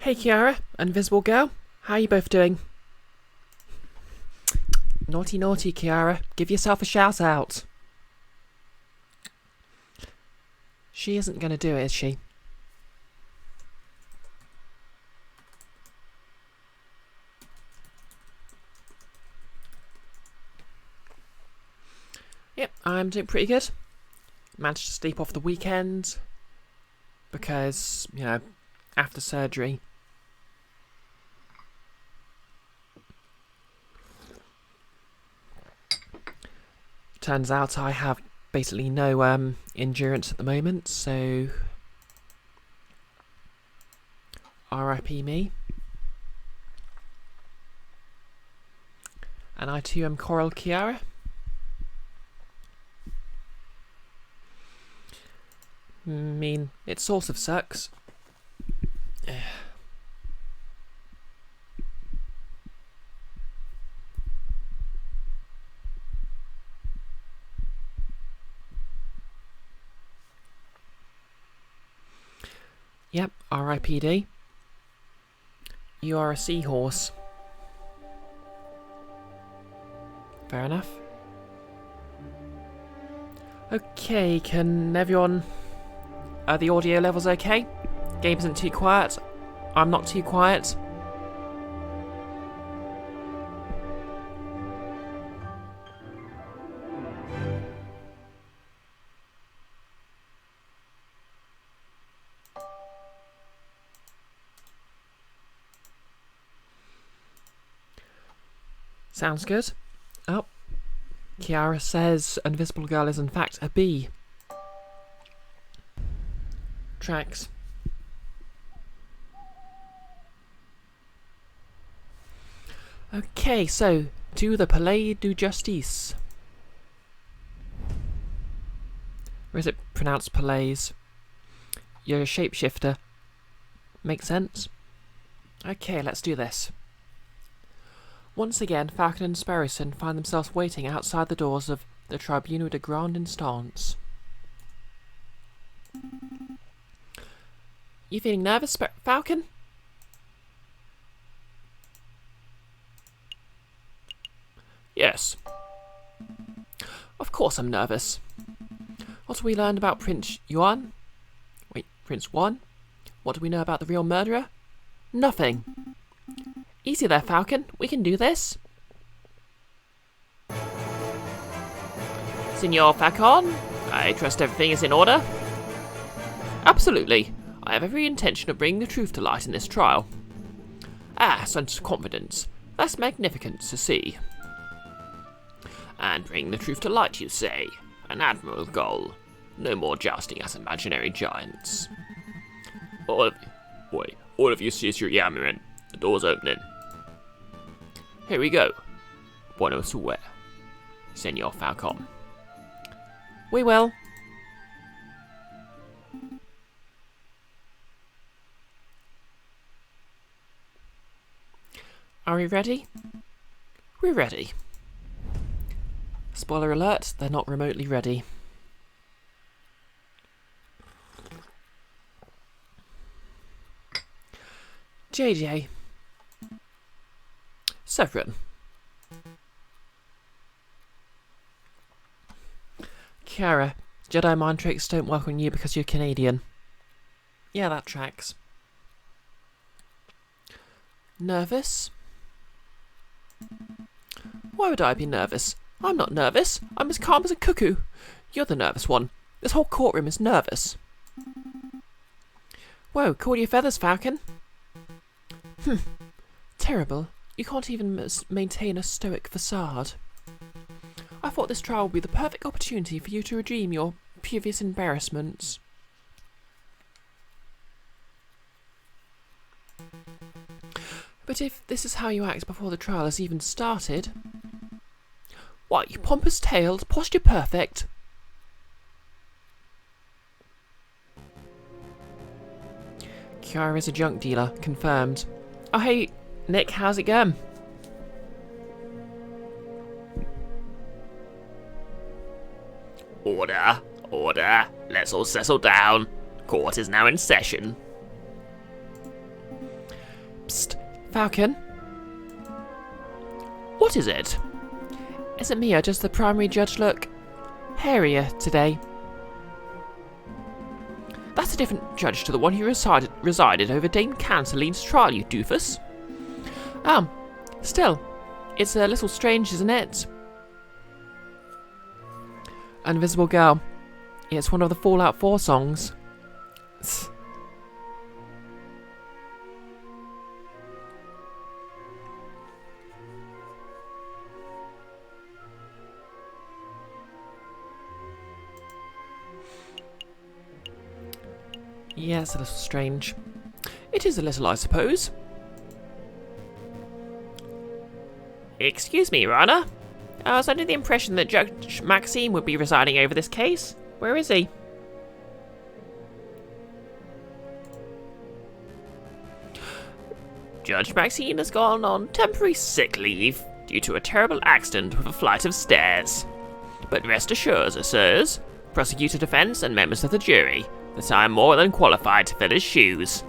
Hey Kiara, Invisible Girl, how are you both doing? Naughty naughty Kiara, give yourself a shout out. She isn't going to do it, is she? Yep, I'm doing pretty good. Managed to sleep off the weekend because, after surgery. Turns out I have basically no endurance at the moment, so RIP me. And I too am Coral Kiara. It sort of sucks. Yep, RIPD. You are a seahorse. Fair enough. Okay, can everyone... Are the audio levels okay? Game isn't too quiet. I'm not too quiet. Sounds good. Oh. Kiara says Invisible Girl is in fact a bee. Tracks. Okay, so to the Palais de Justice. Or is it pronounced Palais? You're a shapeshifter. Makes sense. Okay, let's do this. Once again, Falcon and Sparrowson find themselves waiting outside the doors of the Tribunal de Grande Instance. You feeling nervous, Falcon? Yes. Of course I'm nervous. What have we learned about Prince Yuan? Wait, Prince Juan? What do we know about the real murderer? Nothing. Easy there, Falcon. We can do this. Signor Falcon, I trust everything is in order? Absolutely. I have every intention of bringing the truth to light in this trial. Ah, such confidence. That's magnificent to see. And bring the truth to light, you say? An admirable goal. No more jousting as imaginary giants. All of you cease your yammering. The door's opening. Here we go. Bueno suerte, Senor Falcon. We will. Are we ready? We're ready. Spoiler alert, they're not remotely ready. JJ. Severin. Kiara, Jedi mind tricks don't work on you because you're Canadian. Yeah, that tracks. Nervous? Why would I be nervous? I'm not nervous. I'm as calm as a cuckoo. You're the nervous one. This whole courtroom is nervous. Whoa, cool your feathers, Falcon. Terrible. You can't even maintain a stoic facade. I thought this trial would be the perfect opportunity for you to redeem your previous embarrassments. But if this is how you act before the trial has even started... What, you pompous-tailed, posture perfect? Kiara is a junk dealer, confirmed. Oh hey, Nick, how's it going? Order, order, let's all settle down. Court is now in session. Psst, Falcon. What is it? Isn't me or does the primary judge look hairier today? That's a different judge to the one who resided over Dame Canceline's trial, you doofus. Still, it's a little strange, isn't it? Invisible Girl. It's one of the Fallout 4 songs. Yes, a little strange. It is a little, I suppose. Excuse me, Your Honor. I was under the impression that Judge Maxime would be residing over this case. Where is he? Judge Maxine has gone on temporary sick leave due to a terrible accident with a flight of stairs. But rest assured, sirs, prosecutor, defence and members of the jury, that I am more than qualified to fill his shoes.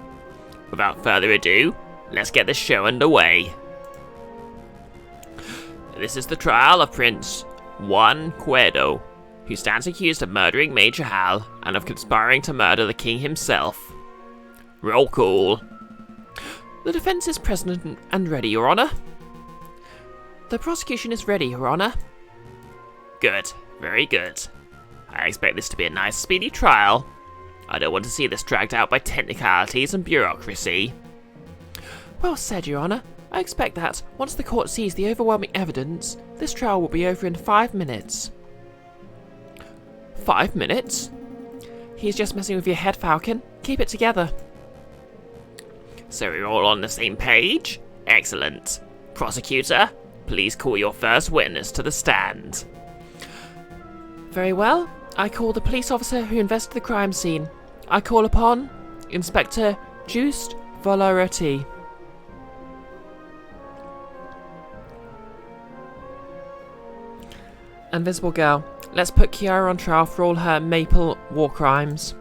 Without further ado, let's get this show underway. This is the trial of Prince Juan Cuerdo, who stands accused of murdering Major Hal and of conspiring to murder the king himself. Roll call. The defence is present and ready, Your Honour. The prosecution is ready, Your Honour. Good, very good. I expect this to be a nice, speedy trial. I don't want to see this dragged out by technicalities and bureaucracy. Well said, Your Honour. I expect that, once the court sees the overwhelming evidence, this trial will be over in 5 minutes. 5 minutes? He's just messing with your head, Falcon. Keep it together. So we're all on the same page? Excellent. Prosecutor, please call your first witness to the stand. Very well. I call the police officer who invested the crime scene. I call upon Inspector Juste Valorati. Invisible Girl. Let's put Kiara on trial for all her Maple war crimes.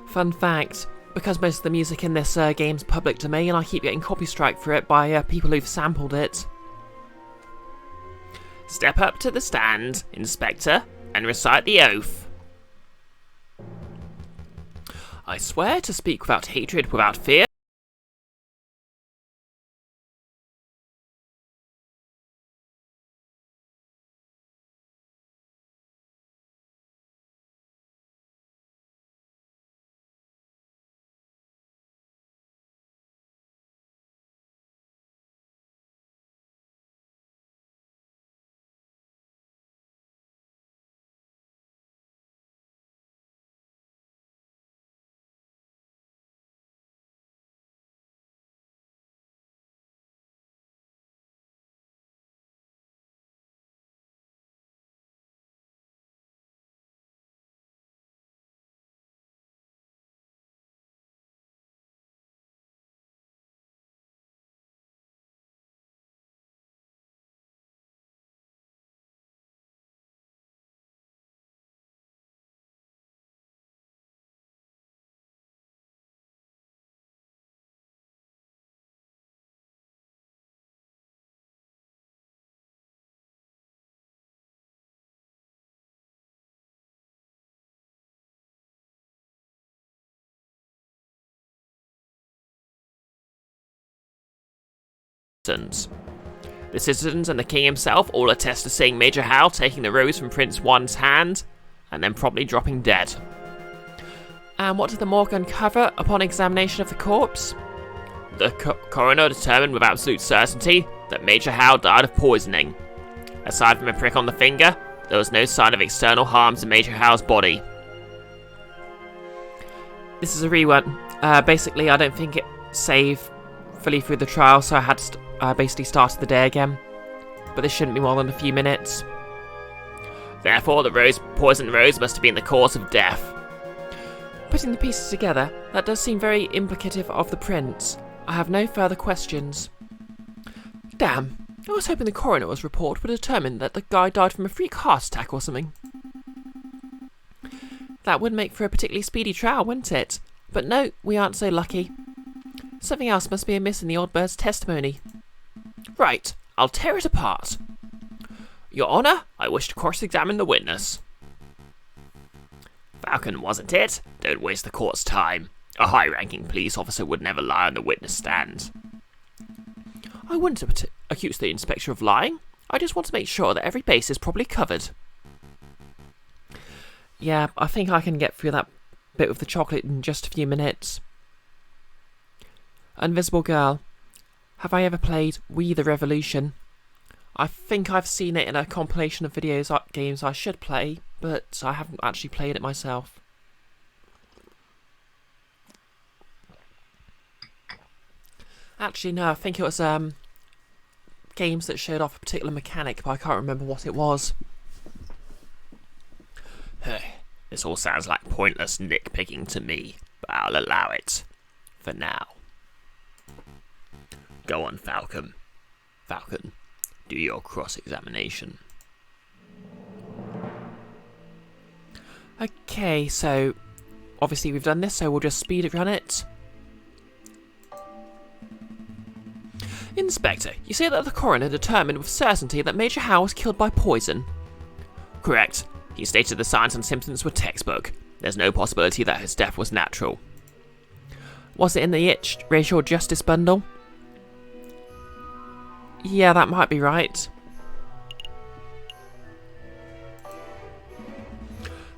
Fun fact, because most of the music in this game's public domain, I keep getting copy strike for it by people who've sampled it. Step up to the stand, Inspector, and recite the oath. I swear to speak without hatred, without fear. The citizens and the king himself all attest to seeing Major Hal taking the rose from Prince Juan's hand, and then promptly dropping dead. And what did the morgue uncover upon examination of the corpse? The coroner determined with absolute certainty that Major Hal died of poisoning. Aside from a prick on the finger, there was no sign of external harm to Major Hal's body. This is a rerun. Basically, I don't think it saved fully through the trial, so I had to basically started the day again. But this shouldn't be more than a few minutes. Therefore, the poisoned rose must have been the cause of death. Putting the pieces together, that does seem very implicative of the prince. I have no further questions. Damn, I was hoping the coroner's report would determine that the guy died from a freak heart attack or something. That would make for a particularly speedy trial, wouldn't it? But no, we aren't so lucky. Something else must be amiss in the old bird's testimony. Right, I'll tear it apart. Your Honour, I wish to cross-examine the witness. Falcon, wasn't it? Don't waste the court's time. A high-ranking police officer would never lie on the witness stand. I wouldn't accuse the inspector of lying. I just want to make sure that every base is properly covered. Yeah, I think I can get through that bit with the chocolate in just a few minutes. Invisible Girl. Have I ever played We the Revolution? I think I've seen it in a compilation of games I should play, but I haven't actually played it myself. Actually, no, I think it was games that showed off a particular mechanic, but I can't remember what it was. This all sounds like pointless nitpicking to me, but I'll allow it. For now. Go on, Falcon. Falcon, do your cross-examination. Okay, so obviously we've done this, so we'll just speed run it. Inspector, you say that the coroner determined with certainty that Major Howe was killed by poison. Correct. He stated the signs and symptoms were textbook. There's no possibility that his death was natural. Was it in the racial justice bundle? Yeah, that might be right.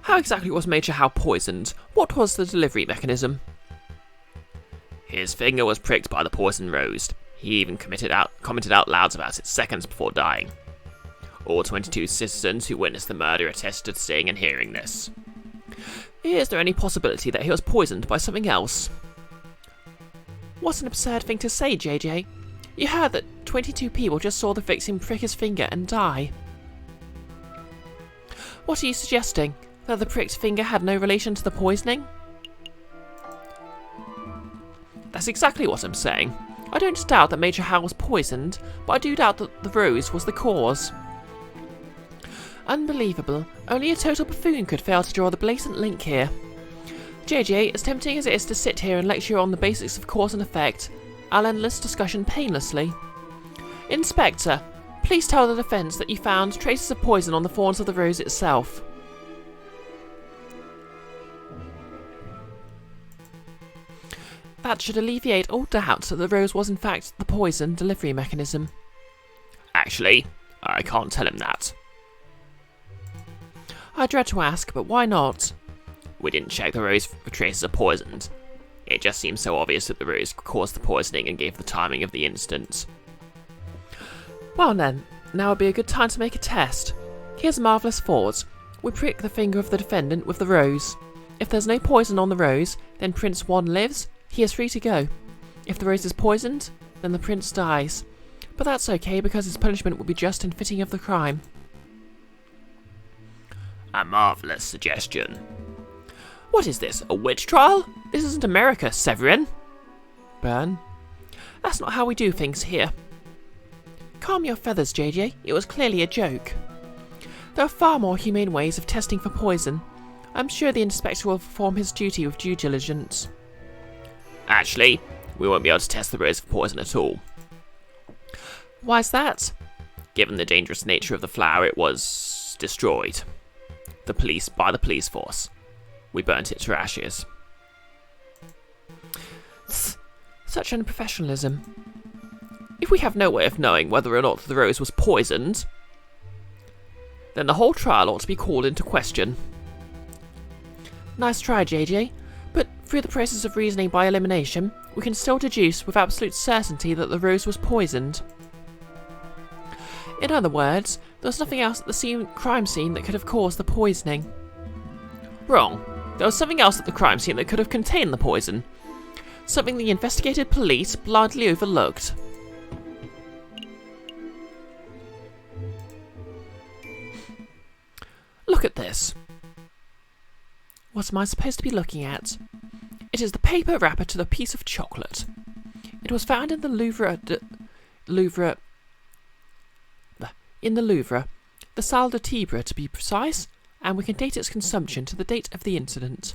How exactly was Major Howe poisoned? What was the delivery mechanism? His finger was pricked by the poison rose. He even commented out loud about it seconds before dying. All 22 citizens who witnessed the murder attested to seeing and hearing this. Is there any possibility that he was poisoned by something else? What an absurd thing to say, JJ. You heard that 22 people just saw the victim prick his finger and die. What are you suggesting? That the pricked finger had no relation to the poisoning? That's exactly what I'm saying. I don't doubt that Major Howe was poisoned, but I do doubt that the rose was the cause. Unbelievable. Only a total buffoon could fail to draw the blatant link here. JJ, as tempting as it is to sit here and lecture on the basics of cause and effect, I'll end this discussion painlessly. Inspector, please tell the defence that you found traces of poison on the thorns of the rose itself. That should alleviate all doubt that the rose was in fact the poison delivery mechanism. Actually, I can't tell him that. I dread to ask, but why not? We didn't check the rose for traces of poison. It just seems so obvious that the rose caused the poisoning and gave the timing of the incident. Well then, now would be a good time to make a test. Here's a marvellous thought. We prick the finger of the defendant with the rose. If there's no poison on the rose, then Prince 1 lives. He is free to go. If the rose is poisoned, then the prince dies. But that's okay because his punishment will be just and fitting of the crime. A marvellous suggestion. What is this, a witch trial? This isn't America, Severin. Burn. That's not how we do things here. Calm your feathers, JJ. It was clearly a joke. There are far more humane ways of testing for poison. I'm sure the inspector will perform his duty with due diligence. Actually, we won't be able to test the rose for poison at all. Why's that? Given the dangerous nature of the flower, it was destroyed. By the police force. We burnt it to ashes. Such unprofessionalism. If we have no way of knowing whether or not the rose was poisoned, then the whole trial ought to be called into question. Nice try, JJ. But through the process of reasoning by elimination, we can still deduce with absolute certainty that the rose was poisoned. In other words, there was nothing else at the crime scene that could have caused the poisoning. Wrong. There was something else at the crime scene that could have contained the poison. Something the investigated police blindly overlooked. Look at this. What am I supposed to be looking at? It is the paper wrapper to the piece of chocolate. It was found in the Louvre in the Louvre, the Salle de Tibre to be precise, and we can date its consumption to the date of the incident.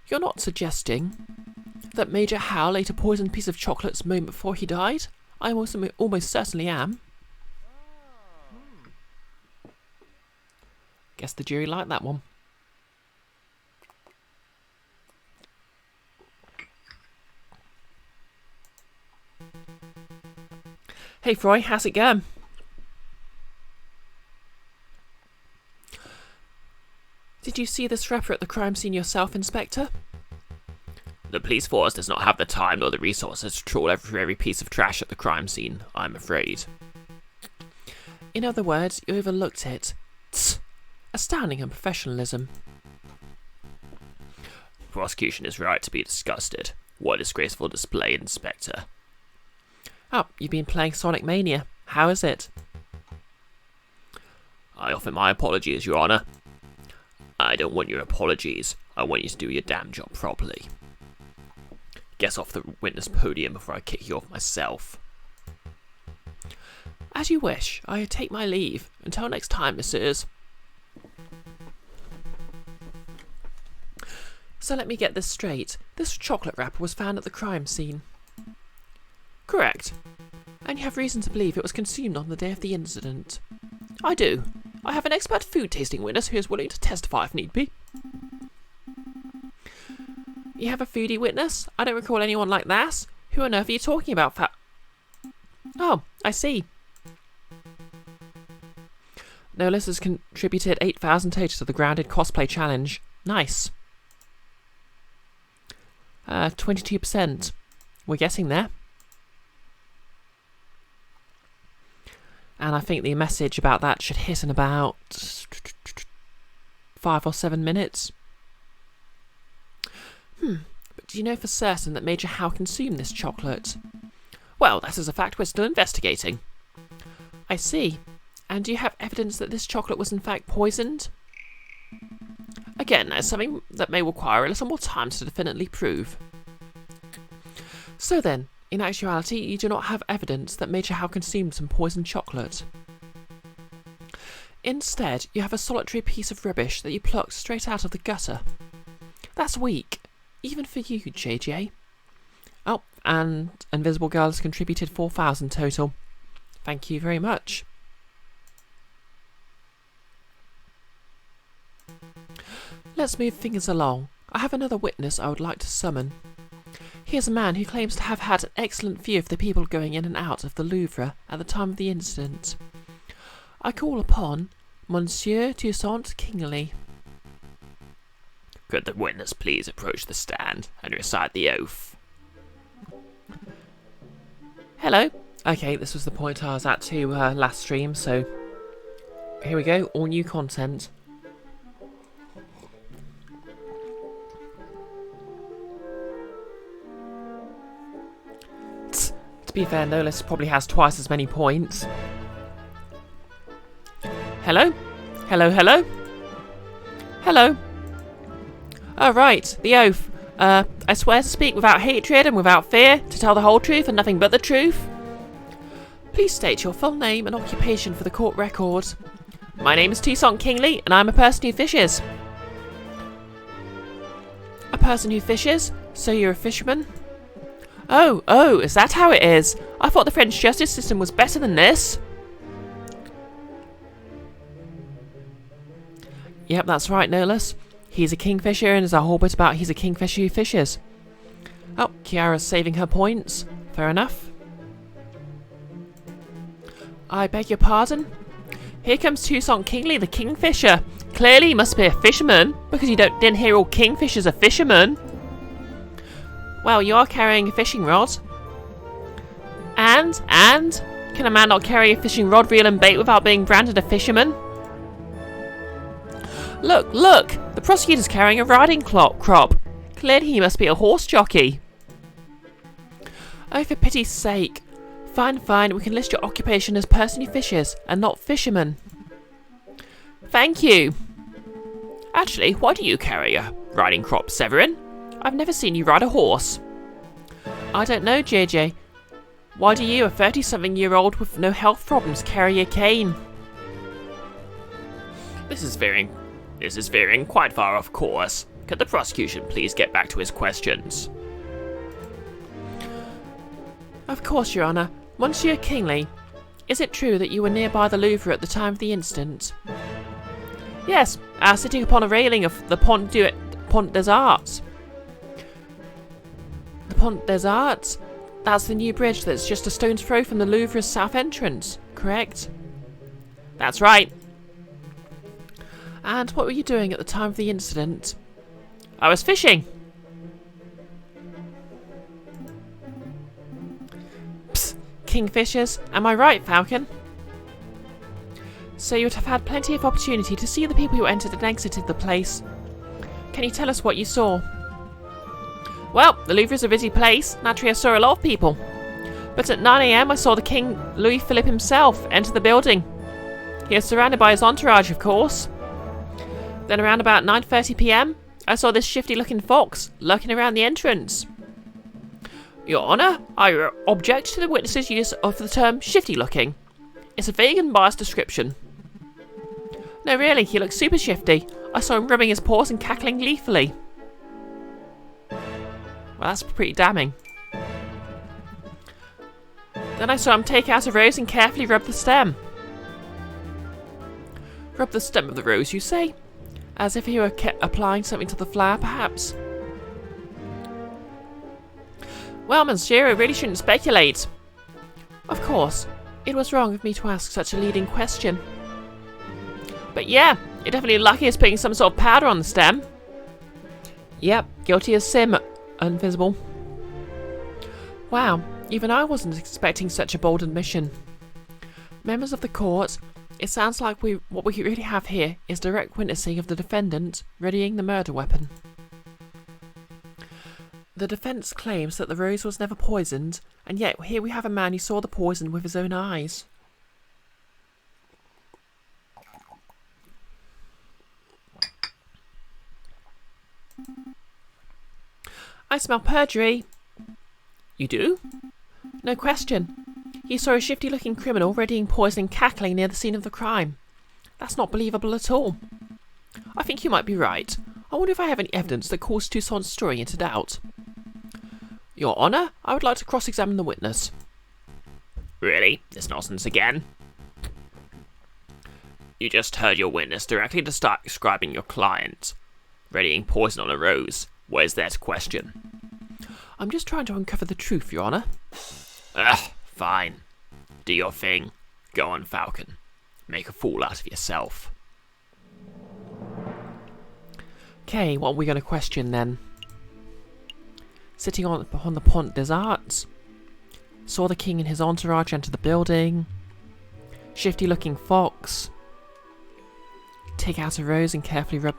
You're not suggesting that Major Howell ate a poisoned piece of chocolate a moment before he died? I almost certainly am. Guess the jury liked that one. Hey Froy, how's it going? Did you see this rapper at the crime scene yourself, Inspector? The police force does not have the time or the resources to trawl through every piece of trash at the crime scene, I'm afraid. In other words, you overlooked it. Tss. Astounding unprofessionalism. The prosecution is right to be disgusted. What a disgraceful display, Inspector. Oh, you've been playing Sonic Mania. How is it? I offer my apologies, Your Honour. I don't want your apologies. I want you to do your damn job properly. Get off the witness podium before I kick you off myself. As you wish. I take my leave. Until next time, messieurs. So let me get this straight. This chocolate wrapper was found at the crime scene. Correct. And you have reason to believe it was consumed on the day of the incident. I do. I have an expert food tasting witness who is willing to testify if need be. You have a foodie witness? I don't recall anyone like that. Who on earth are you talking about, Oh, I see. Nolis has contributed 8,000 total to the Grounded Cosplay Challenge. Nice. 22%. We're getting there. And I think the message about that should hit in about 5 or 7 minutes. But do you know for certain that Major Howe consumed this chocolate? Well, that is a fact we're still investigating. I see. And do you have evidence that this chocolate was in fact poisoned? Again, that is something that may require a little more time to definitely prove. So then, in actuality, you do not have evidence that Major Howe consumed some poisoned chocolate. Instead, you have a solitary piece of rubbish that you plucked straight out of the gutter. That's weak, even for you, JJ. Oh, and Invisible Girl has contributed 4,000 total. Thank you very much. Let's move things along. I have another witness I would like to summon. He is a man who claims to have had an excellent view of the people going in and out of the Louvre at the time of the incident. I call upon Monsieur Toussaint Kingley. Could the witness please approach the stand and recite the oath? Hello. Okay, this was the point I was at to last stream, so here we go, all new content. To be fair, Nolis probably has twice as many points. Hello? Hello, hello? Hello? Oh, right, the oath. I swear to speak without hatred and without fear, to tell the whole truth and nothing but the truth. Please state your full name and occupation for the court record. My name is Toussaint Kingley, and I'm a person who fishes. A person who fishes? So you're a fisherman? Oh, is that how it is? I thought the French justice system was better than this. Yep, that's right, Nolis. He's a kingfisher, and there's a whole bit about he's a kingfisher who fishes. Oh, Kiara's saving her points. Fair enough. I beg your pardon? Here comes Toussaint Kingley, the kingfisher. Clearly he must be a fisherman, because you didn't hear all kingfishers are fishermen. Well, you are carrying a fishing rod. And? Can a man not carry a fishing rod, reel and bait without being branded a fisherman? Look! The prosecutor's carrying a riding crop. Clearly he must be a horse jockey. Oh, for pity's sake. Fine, we can list your occupation as person who fishes, and not fisherman. Thank you. Actually, why do you carry a riding crop, Severin? I've never seen you ride a horse. I don't know, JJ. Why do you, a 30-something-year-old with no health problems, carry a cane? This is veering quite far off course. Could the prosecution please get back to his questions? Of course, Your Honour. Monsieur Kingsley, is it true that you were nearby the Louvre at the time of the incident? Yes, sitting upon a railing of the Pont des Arts. The Pont des Arts? That's the new bridge that's just a stone's throw from the Louvre's south entrance, correct? That's right. And what were you doing at the time of the incident? I was fishing. Psst, kingfishers, am I right, Falcon? So you would have had plenty of opportunity to see the people who entered and exited the place. Can you tell us what you saw? Well, the Louvre is a busy place. Naturally, I saw a lot of people. But at 9 AM, I saw the King Louis Philippe himself enter the building. He was surrounded by his entourage, of course. Then around about 9:30 PM, I saw this shifty-looking fox lurking around the entrance. Your Honour, I object to the witness's use of the term shifty-looking. It's a vague and biased description. No, really, he looked super shifty. I saw him rubbing his paws and cackling gleefully. Well, that's pretty damning. Then I saw him take out a rose and carefully rub the stem. Rub the stem of the rose, you say? As if he were applying something to the flower, perhaps? Well, monsieur, I really shouldn't speculate. Of course, it was wrong of me to ask such a leading question. But yeah, you're definitely lucky as putting some sort of powder on the stem. Yep, guilty as sin, invisible. Wow, even I wasn't expecting such a bold admission. Members of the court, it sounds like what we really have here is direct witnessing of the defendant readying the murder weapon. The defence claims that the rose was never poisoned, and yet here we have a man who saw the poison with his own eyes. I smell perjury. You do? No question. He saw a shifty-looking criminal readying poison and cackling near the scene of the crime. That's not believable at all. I think you might be right. I wonder if I have any evidence that calls Toussaint's story into doubt. Your Honour, I would like to cross-examine the witness. Really? This nonsense again? You just heard your witness directly describing your client readying poison on a rose. What is there to question? I'm just trying to uncover the truth, Your Honour. Ugh, fine. Do your thing. Go on, Falcon. Make a fool out of yourself. Okay, what are we going to question then? Sitting on the Pont des Arts. Saw the king and his entourage enter the building. Shifty-looking fox. Take out a rose and carefully rub...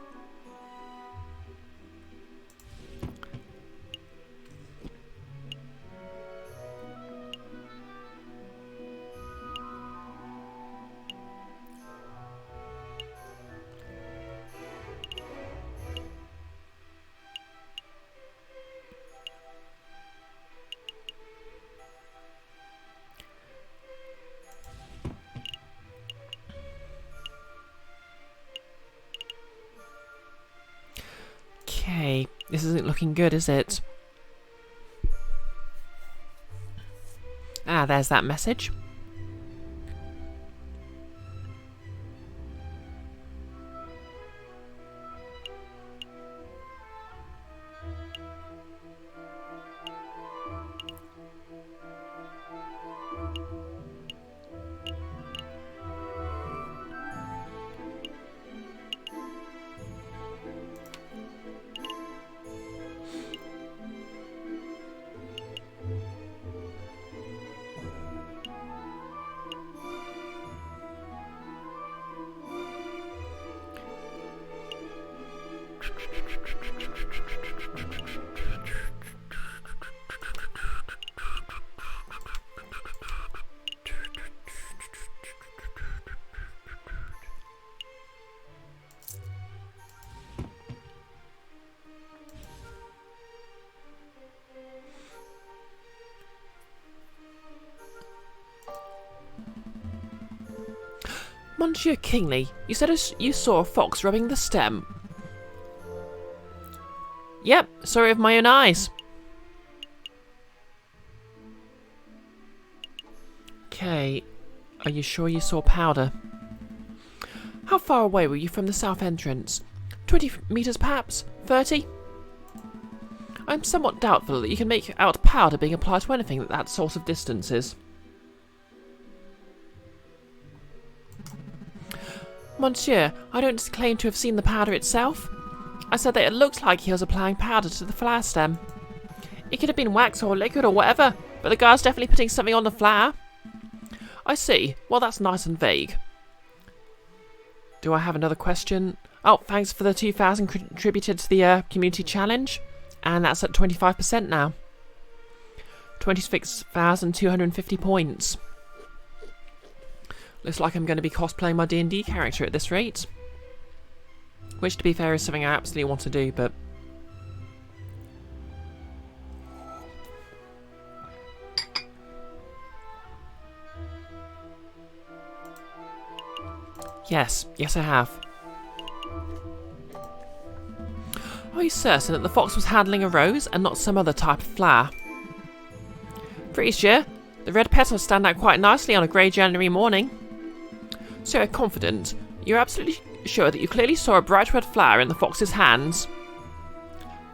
Okay, this isn't looking good, is it? Ah, there's that message. Monsieur Kingsley, you said you saw a fox rubbing the stem. Yep, saw it with my own eyes. Okay, are you sure you saw powder? How far away were you from the south entrance? 20 metres perhaps? 30? I'm somewhat doubtful that you can make out powder being applied to anything at that sort of distances. Monsieur, I don't claim to have seen the powder itself. I said that it looked like he was applying powder to the flower stem. It could have been wax or liquid or whatever, but the guy's definitely putting something on the flower. I see. Well, that's nice and vague. Do I have another question? Oh, thanks for the 2,000 contributed to the community challenge. And that's at 25% now. 26,250 points. Looks like I'm going to be cosplaying my D&D character at this rate. Which, to be fair, is something I absolutely want to do, but... Yes I have. Are you certain that the fox was handling a rose and not some other type of flower? Pretty sure. The red petals stand out quite nicely on a grey January morning. So you're confident. You're absolutely sure that you clearly saw a bright red flower in the fox's hands.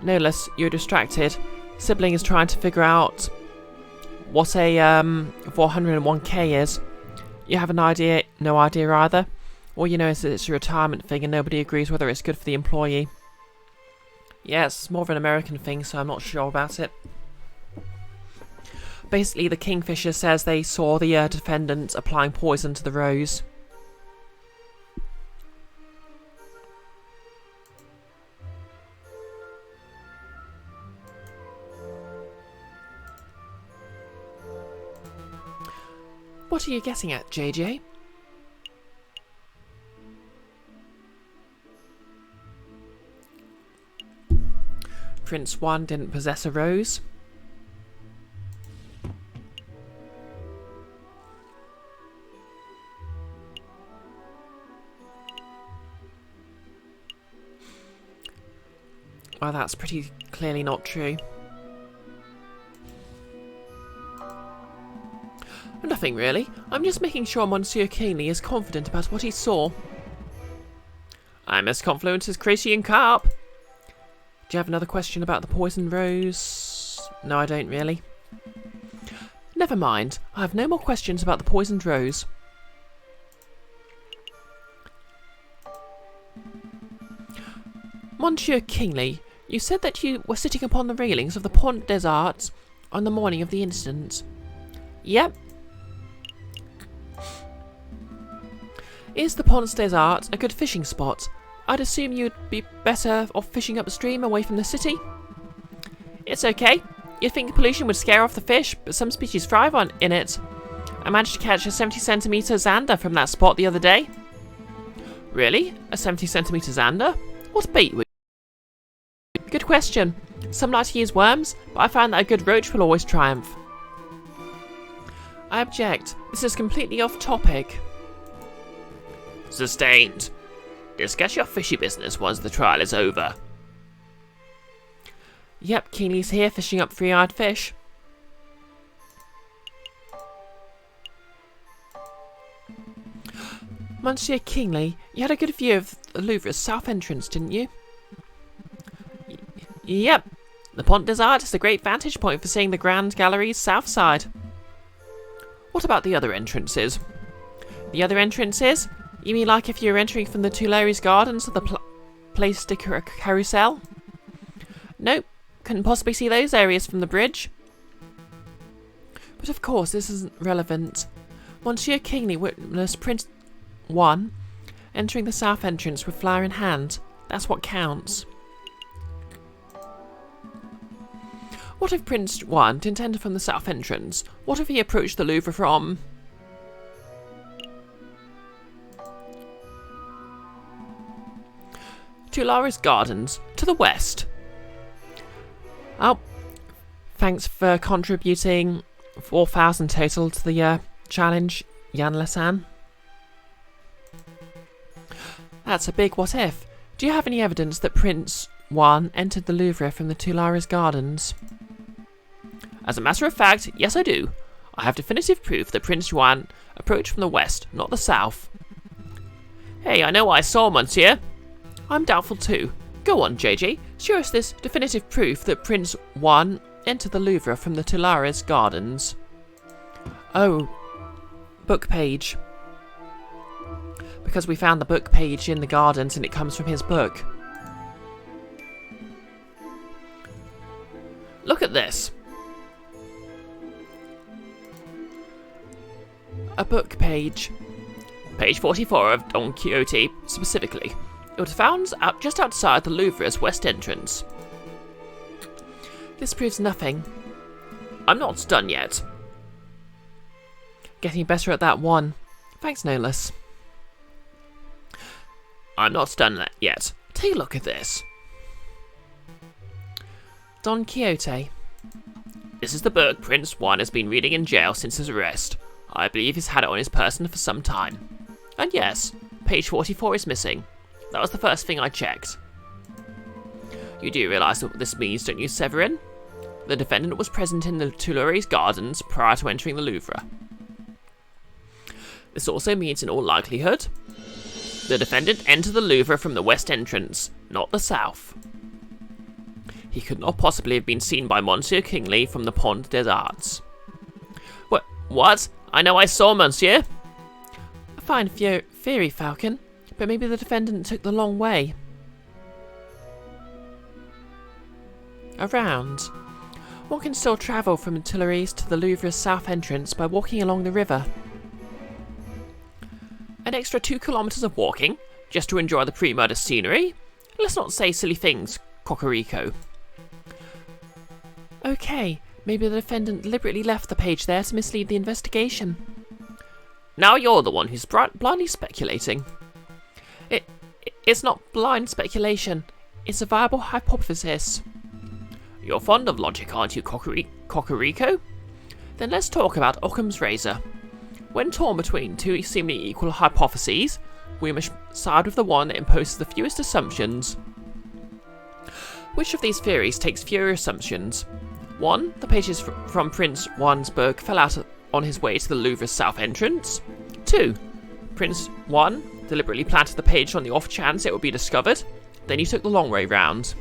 No less, you're distracted. Sibling is trying to figure out what a 401k is. You have an idea, no idea either. All you know is that it's a retirement thing and nobody agrees whether it's good for the employee. Yeah, it's more of an American thing, so I'm not sure about it. Basically, the Kingfisher says they saw the defendant applying poison to the rose. What are you getting at, JJ? Prince 1 didn't possess a rose. Well, that's pretty clearly not true. Nothing really. I'm just making sure Monsieur Kingsley is confident about what he saw. I'm as confident as Crazy and Carp. Do you have another question about the poisoned rose? No, I don't really. Never mind. I have no more questions about the poisoned rose. Monsieur Kingsley, you said that you were sitting upon the railings of the Pont des Arts on the morning of the incident. Yep. Is the Pont des Arts a good fishing spot? I'd assume you'd be better off fishing upstream away from the city. It's okay. You'd think pollution would scare off the fish, but some species thrive in it. I managed to catch a 70cm zander from that spot the other day. Really? A 70cm zander? What bait would you? Good question. Some like to use worms, but I found that a good roach will always triumph. I object. This is completely off topic. Sustained. Discuss your fishy business once the trial is over. Yep, Kingsley's here fishing up three-eyed fish. Monsieur Kingsley, you had a good view of the Louvre's south entrance, didn't you? Yep. The Pont des Arts is a great vantage point for seeing the Grand Gallery's south side. What about the other entrances? The other entrances? You mean like if you're entering from the Tuileries Gardens or the Place de Carousel? Nope, couldn't possibly see those areas from the bridge. But of course this isn't relevant. Monsieur Kingsley witnessed Prince 1 entering the south entrance with flower in hand. That's what counts. What if Prince 1 didn't enter from the south entrance? What if he approached the Louvre from... Tuileries Gardens, to the west. Oh, thanks for contributing 4,000 total to the challenge, Jan Lesan. That's a big what if. Do you have any evidence that Prince 1 entered the Louvre from the Tuileries Gardens? As a matter of fact, yes I do. I have definitive proof that Prince Yuan approached from the west, not the south. Hey, I know what I saw, monsieur. I'm doubtful too. Go on, JJ. Show us this definitive proof that Prince 1 entered the Louvre from the Tuileries Gardens. Oh, book page. Because we found the book page in the gardens and it comes from his book. Look at this. A book page. Page 44 of Don Quixote, specifically. It was found just outside the Louvre's west entrance. This proves nothing. I'm not done yet. Getting better at that one. Thanks, Nolus. I'm not done yet. Take a look at this. Don Quixote. This is the book Prince Juan has been reading in jail since his arrest. I believe he's had it on his person for some time. And yes, page 44 is missing. That was the first thing I checked. You do realise what this means, don't you, Severin? The defendant was present in the Tuileries Gardens prior to entering the Louvre. This also means, in all likelihood, the defendant entered the Louvre from the west entrance, not the south. He could not possibly have been seen by Monsieur Kingsley from the Pont des Arts. What? I know I saw, monsieur. A fine theory, Falcon, but maybe the defendant took the long way. Around. One can still travel from the Tuileries to the Louvre's south entrance by walking along the river. An extra 2 kilometres of walking, just to enjoy the pre-murder scenery? Let's not say silly things, Cocorico. Okay, maybe the defendant deliberately left the page there to mislead the investigation. Now you're the one who's blindly speculating. It's not blind speculation. It's a viable hypothesis. You're fond of logic, aren't you, Cocorico? Then let's talk about Occam's razor. When torn between two seemingly equal hypotheses, we must side with the one that imposes the fewest assumptions. Which of these theories takes fewer assumptions? 1. The pages from Prince Juan's book fell out on his way to the Louvre's south entrance. 2. Prince Juan deliberately planted the page on the off chance it would be discovered, then he took the long way round.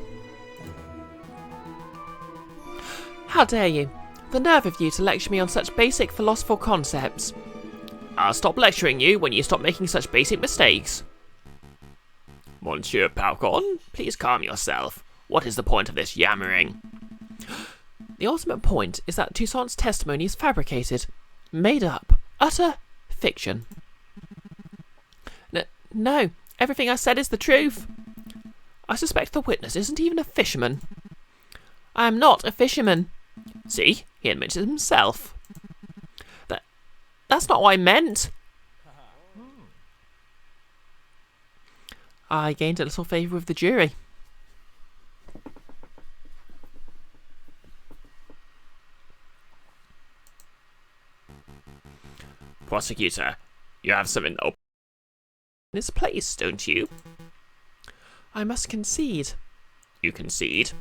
How dare you? The nerve of you to lecture me on such basic philosophical concepts. I'll stop lecturing you when you stop making such basic mistakes. Monsieur Falcon, please calm yourself. What is the point of this yammering? The ultimate point is that Toussaint's testimony is fabricated, made up, utter fiction. No, everything I said is the truth. I suspect the witness isn't even a fisherman. I am not a fisherman. See, he admits it himself. That's not what I meant. I gained a little favour with the jury. Prosecutor, you have something open in this place, don't you? I must concede. You concede?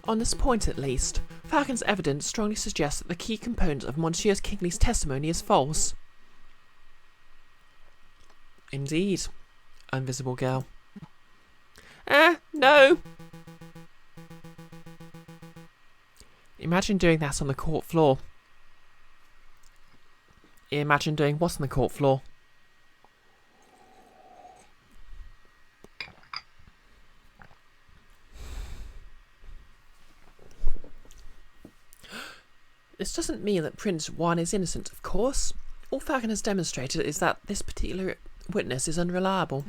On this point at least, Falcon's evidence strongly suggests that the key component of Monsieur Kingsley's testimony is false. Indeed, invisible girl. No! Imagine doing that on the court floor. Imagine doing what on the court floor? This doesn't mean that Prince Juan is innocent, of course. All Falcon has demonstrated is that this particular witness is unreliable.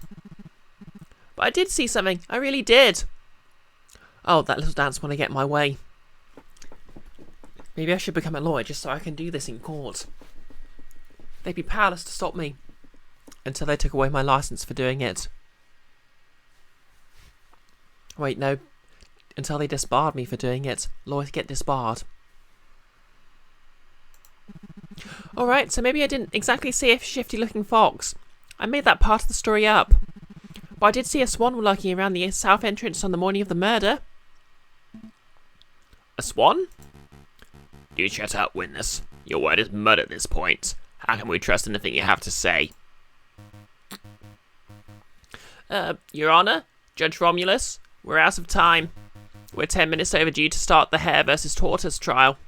But I did see something. I really did. Oh, that little dance when I get my way. Maybe I should become a lawyer just so I can do this in court. They'd be powerless to stop me. Until they took away my license for doing it. Wait, no. Until they disbarred me for doing it. Lawyers get disbarred. Alright, so maybe I didn't exactly see a shifty looking fox. I made that part of the story up. but I did see a swan lurking around the south entrance on the morning of the murder. A swan? Do shut up, witness. Your word is mud at this point. How can we trust anything you have to say? Your Honour, Judge Romulus, we're out of time. We're 10 minutes overdue to start the hare versus tortoise trial.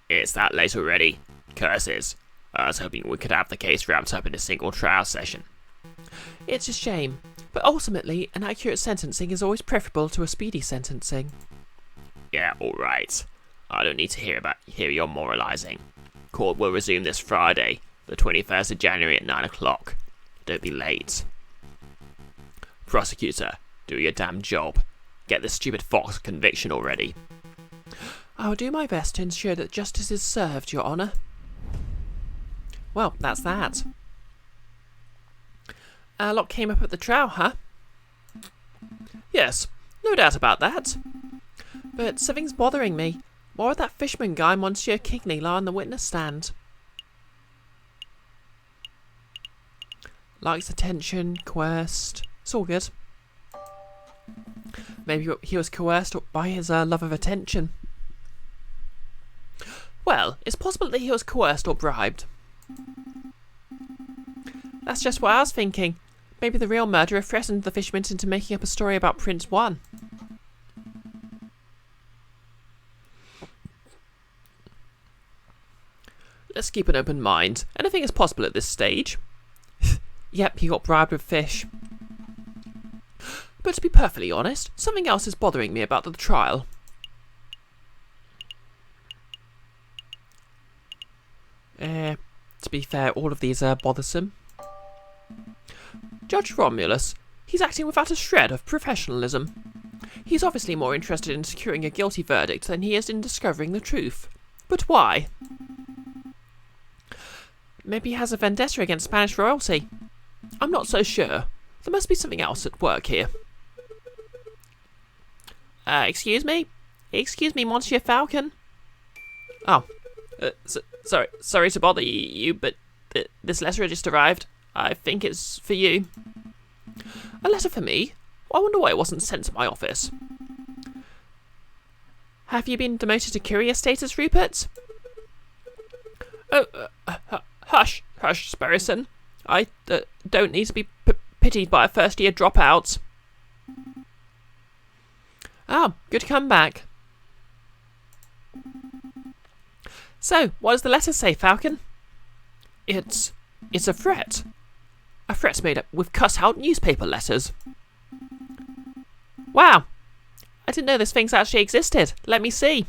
It's that late already. Curses. I was hoping we could have the case wrapped up in a single trial session. It's a shame, but ultimately, an accurate sentencing is always preferable to a speedy sentencing. Yeah, alright. I don't need to hear your moralising. Court will resume this Friday, the 21st of January at 9 o'clock. Don't be late. Prosecutor, do your damn job. Get this stupid fox conviction already. I'll do my best to ensure that justice is served, Your Honour. Well, that's that. A lot came up at the trial, huh? Yes, no doubt about that. But something's bothering me. Why would that fisherman guy, Monsieur Kigney, lie on the witness stand? Likes attention, coerced. It's all good. Maybe he was coerced by his love of attention. Well, it's possible that he was coerced or bribed. That's just what I was thinking. Maybe the real murderer threatened the fisherman into making up a story about Prince One. Let's keep an open mind. Anything is possible at this stage. Yep, he got bribed with fish. But to be perfectly honest, something else is bothering me about the trial. To be fair, all of these are bothersome. Judge Romulus, he's acting without a shred of professionalism. He's obviously more interested in securing a guilty verdict than he is in discovering the truth. But why? Maybe he has a vendetta against Spanish royalty. I'm not so sure. There must be something else at work here. Excuse me? Excuse me, Monsieur Falcon? Oh. Sorry to bother you, but this letter just arrived. I think it's for you. A letter for me? I wonder why it wasn't sent to my office. Have you been demoted to courier status, Rupert? Oh, hush, Sparrison. I don't need to be pitied by a first-year dropout. Ah, good comeback. So, what does the letter say, Falcon? It's a threat. A threat's made up with cut-out newspaper letters. Wow. I didn't know this thing's actually existed. Let me see.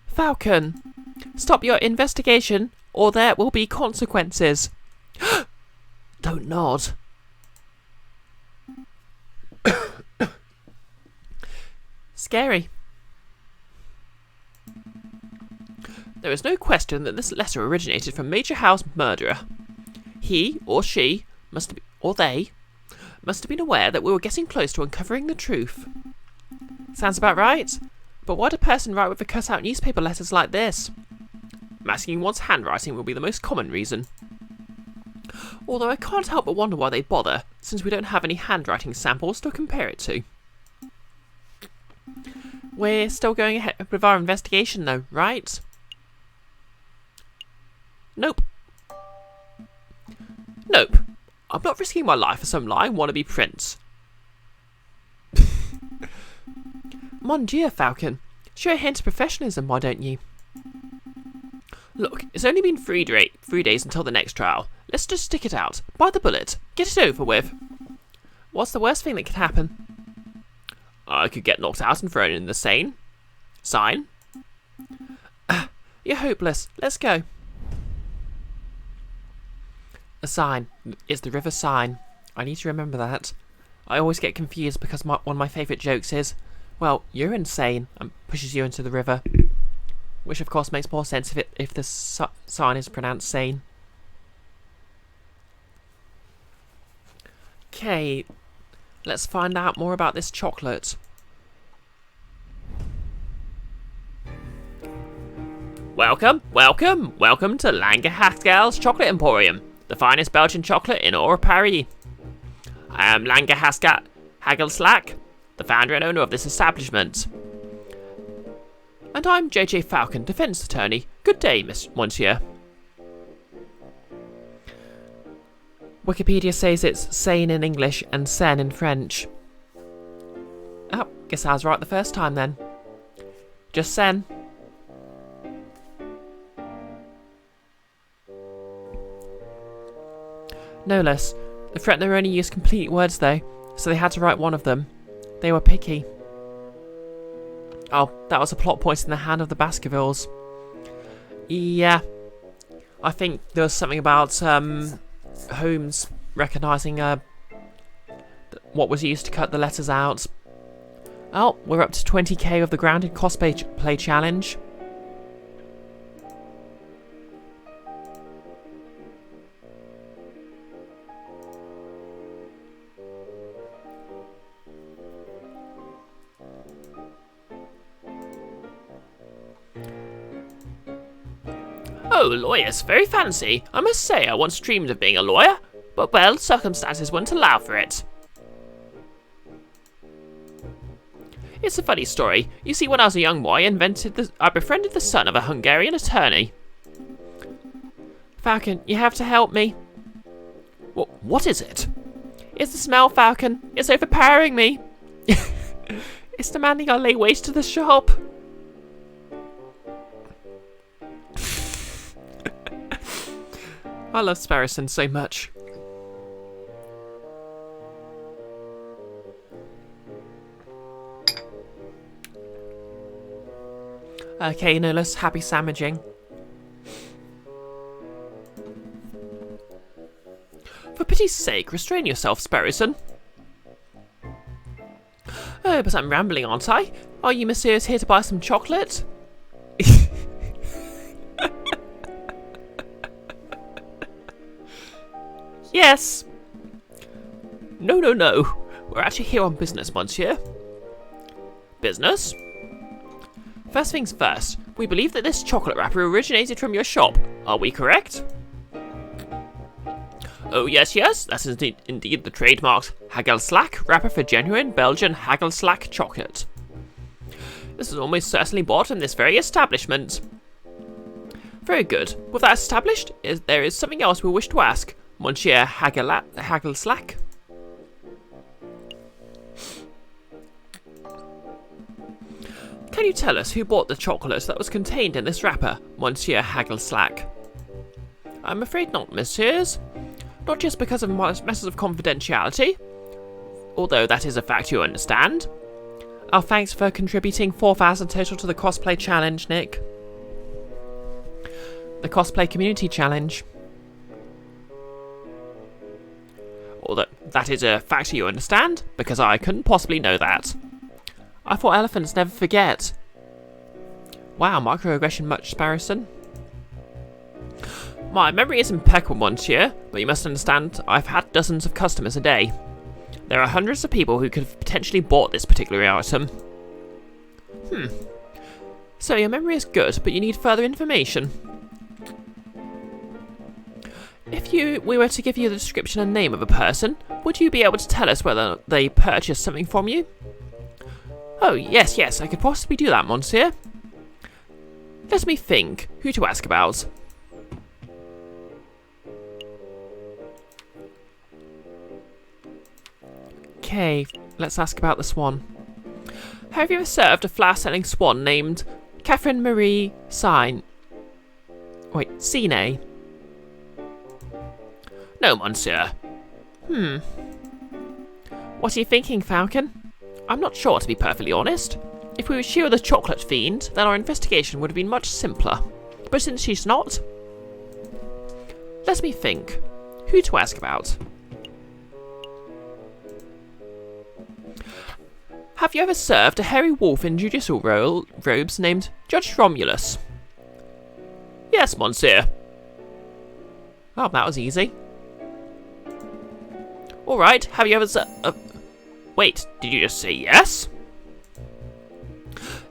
Falcon, stop your investigation or there will be consequences. Don't nod. Scary. There is no question that this letter originated from Major Howe's murderer. He or she must have been aware that we were getting close to uncovering the truth. Sounds about right. But why'd a person write with a cut-out newspaper letters like this? Masking one's handwriting will be the most common reason. Although I can't help but wonder why they'd bother, since we don't have any handwriting samples to compare it to. We're still going ahead with our investigation though, right? Nope. Nope. I'm not risking my life for some lying wannabe prince. Mon Dieu, Falcon. Show a hint of professionalism, why don't you? Look, it's only been 3 days until the next trial. Let's just stick it out. Bite the bullet. Get it over with. What's the worst thing that could happen? I could get knocked out and thrown in the Seine. Sign? You're hopeless. Let's go. A sign. It's the river Seine. I need to remember that. I always get confused because one of my favourite jokes is, well, you're insane, and pushes you into the river. Which of course makes more sense if the sign is pronounced sane. Okay, let's find out more about this chocolate. Welcome to Langer Haskell's Chocolate Emporium. the finest Belgian chocolate in all of Paris. I am Langer Hagelslack, the founder and owner of this establishment. And I'm J.J. Falcon, Defence Attorney. Good day, Monsieur. Wikipedia says it's sane in English and sen in French. Oh, guess I was right the first time then. Just sen. No less. The threatener only used complete words though, so they had to write one of them. They were picky. Oh, that was a plot point in the hand of the Baskervilles. Yeah. I think there was something about Holmes recognising what was used to cut the letters out. Oh, we're up to 20k of the grounded cosplay challenge. Oh, lawyers, very fancy. I must say I once dreamed of being a lawyer, but well, circumstances wouldn't allow for it. It's a funny story. You see, when I was a young boy, I befriended the son of a Hungarian attorney. Falcon, you have to help me. What is it? It's the smell, Falcon. It's overpowering me. It's demanding I lay waste to the shop. I love Sparrowson so much. Okay, no less happy sandwiching. For pity's sake, restrain yourself, Sparrowson. Oh, but I'm rambling, aren't I? Are you messieurs here to buy some chocolate? Yes. No. We're actually here on business, monsieur. Business? First things first, we believe that this chocolate wrapper originated from your shop. Are we correct? Oh, yes, that is indeed the trademarked Hagelslack wrapper for genuine Belgian Hagelslack chocolate. This is almost certainly bought in this very establishment. Very good. With that established, there is something else we wish to ask, Monsieur Hagelslack. Can you tell us who bought the chocolate that was contained in this wrapper, Monsieur Hagelslack? I'm afraid not, messieurs. Not just because of matters of confidentiality, although that is a fact you understand. Oh, thanks for contributing 4,000 total to the cosplay challenge, Nick. The cosplay community challenge. Although that is a fact you understand, because I couldn't possibly know that. I thought elephants never forget. Wow, microaggression much, Sparrowson? My memory is impeccable, monsieur, but you must understand I've had dozens of customers a day. There are hundreds of people who could have potentially bought this particular item. So your memory is good, but you need further information. If we were to give you the description and name of a person, would you be able to tell us whether they purchased something from you? Oh, yes, I could possibly do that, monsieur. Let me think. Who to ask about? Okay, let's ask about the swan. Have you ever served a flower-selling swan named Catherine Marie Sine? Sine? No, monsieur. What are you thinking, Falcon? I'm not sure, to be perfectly honest. If we were sure the chocolate fiend, then our investigation would have been much simpler. But since she's not... Let me think. Who to ask about? Have you ever served a hairy wolf in judicial robes named Judge Romulus? Yes, monsieur. Oh, that was easy. Alright, have you ever wait, did you just say yes?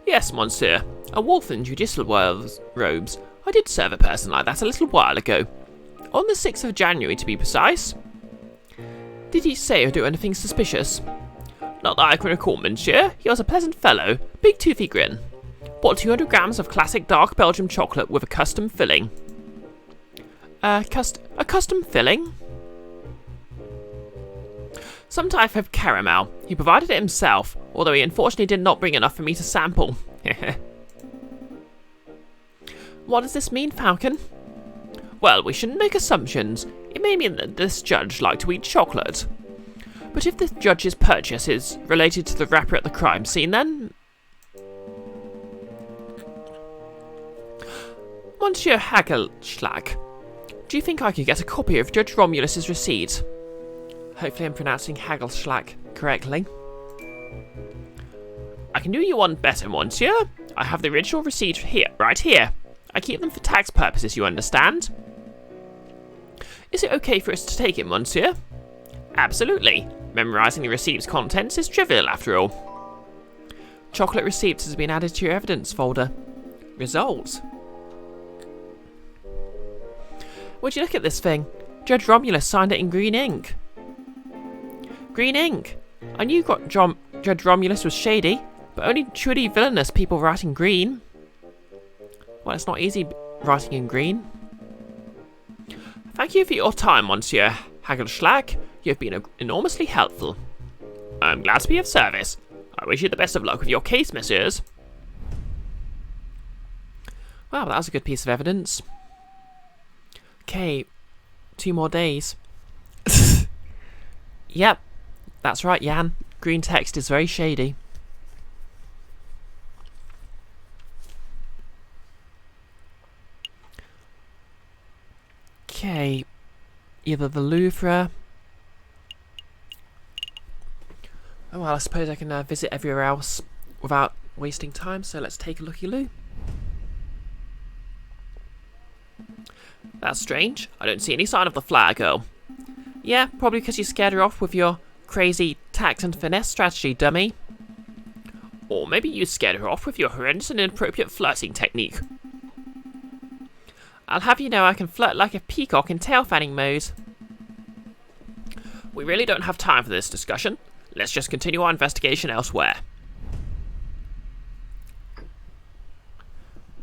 Yes, monsieur. A wolf in judicial robes. I did serve a person like that a little while ago. On the 6th of January, to be precise. Did he say or do anything suspicious? Not that I can recall, monsieur. He was a pleasant fellow, big toothy grin. Bought 200 grams of classic dark Belgian chocolate with a custom filling. A custom filling? Some type of caramel. He provided it himself, although he unfortunately did not bring enough for me to sample. What does this mean, Falcon? Well, we shouldn't make assumptions. It may mean that this judge liked to eat chocolate. But if the judge's purchase is related to the wrapper at the crime scene, then... Monsieur Hagelschlag, do you think I could get a copy of Judge Romulus's receipt? Hopefully I'm pronouncing Hagelschlag correctly. I can do you one better, monsieur. I have the original receipt here, right here. I keep them for tax purposes, you understand? Is it okay for us to take it, monsieur? Absolutely. Memorizing the receipt's contents is trivial, after all. Chocolate receipts has been added to your evidence folder. Results. Would you look at this thing? Judge Romulus signed it in green ink. Green ink? I knew Judge Romulus was shady, but only truly villainous people write in green. Well, it's not easy writing in green. Thank you for your time, Monsieur Hagelschlag. You have been enormously helpful. I'm glad to be of service. I wish you the best of luck with your case, messieurs. Wow, that was a good piece of evidence. Okay, 2 more days. Yep, that's right, Jan. Green text is very shady. Okay, either the Louvre. Oh well, I suppose I can visit everywhere else without wasting time, so let's take a looky-loo. That's strange. I don't see any sign of the flower girl. Yeah, probably because you scared her off with your crazy tact and finesse strategy, dummy. Or maybe you scared her off with your horrendous and inappropriate flirting technique. I'll have you know I can flirt like a peacock in tail fanning mode. We really don't have time for this discussion. Let's just continue our investigation elsewhere.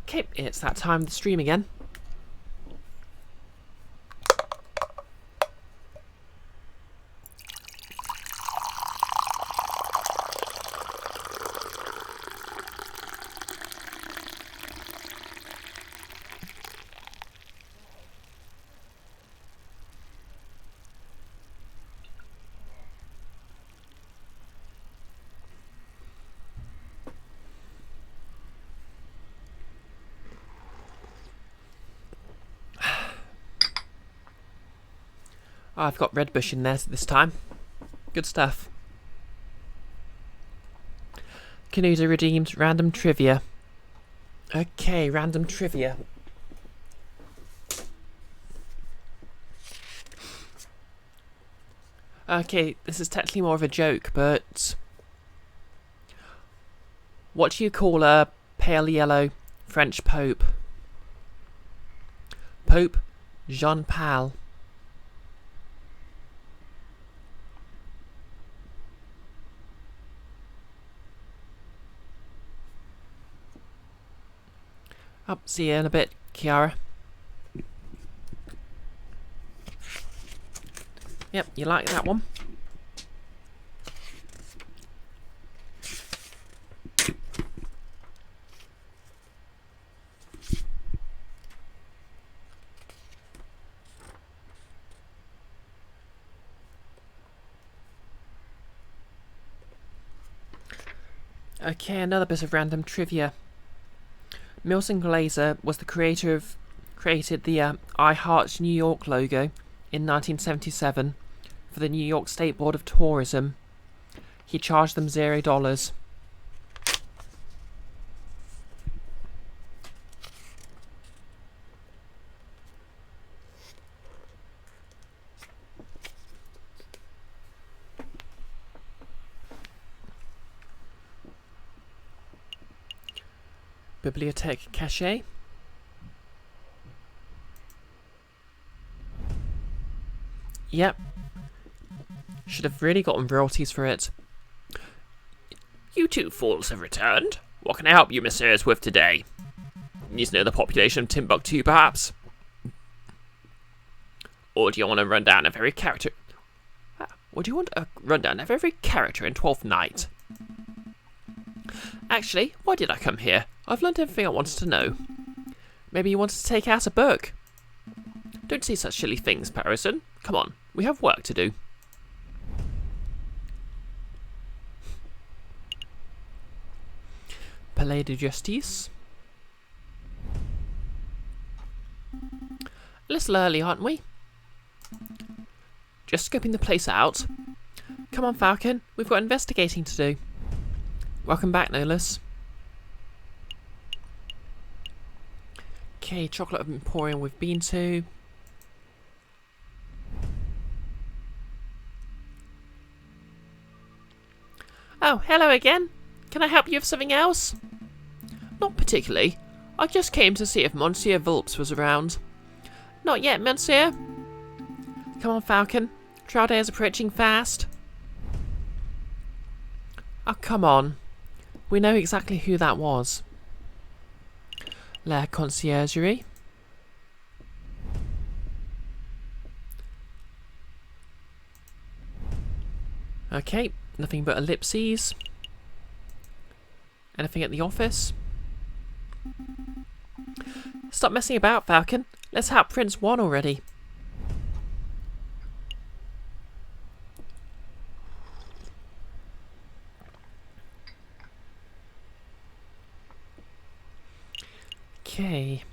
Okay, it's that time of the stream again. Oh, I've got red bush in there this time. Good stuff. Canuda redeemed random trivia. Okay, random trivia. Okay, this is technically more of a joke, but... What do you call a pale yellow French Pope? Pope Jean Paul. Oh, see you in a bit, Kiara. Yep, you like that one? Okay, another bit of random trivia. Milton Glaser was the created the I Heart New York logo in 1977 for the New York State Board of Tourism. He charged them $0. Bibliothèque cachée. Yep. Should have really gotten royalties for it. You two fools have returned. What can I help you, messieurs, with today? Need to know the population of Timbuktu, perhaps? Or do you want to run down every character? Or do you want a rundown of every character in 12th Night? Actually, why did I come here? I've learned everything I wanted to know. Maybe you wanted to take out a book? Don't say such silly things, Parison. Come on, we have work to do. Palais de Justice. A little early, aren't we? Just scoping the place out. Come on, Falcon. We've got investigating to do. Welcome back, Nolus. Okay, Chocolate Emporium we've been to. Oh, hello again. Can I help you with something else? Not particularly. I just came to see if Monsieur Vulpes was around. Not yet, Monsieur. Come on, Falcon. Trial day is approaching fast. Oh, come on. We know exactly who that was. La Conciergerie. Okay, nothing but ellipses. Anything at the office? Stop messing about, Falcon. Let's help Prince 1 already. Okay.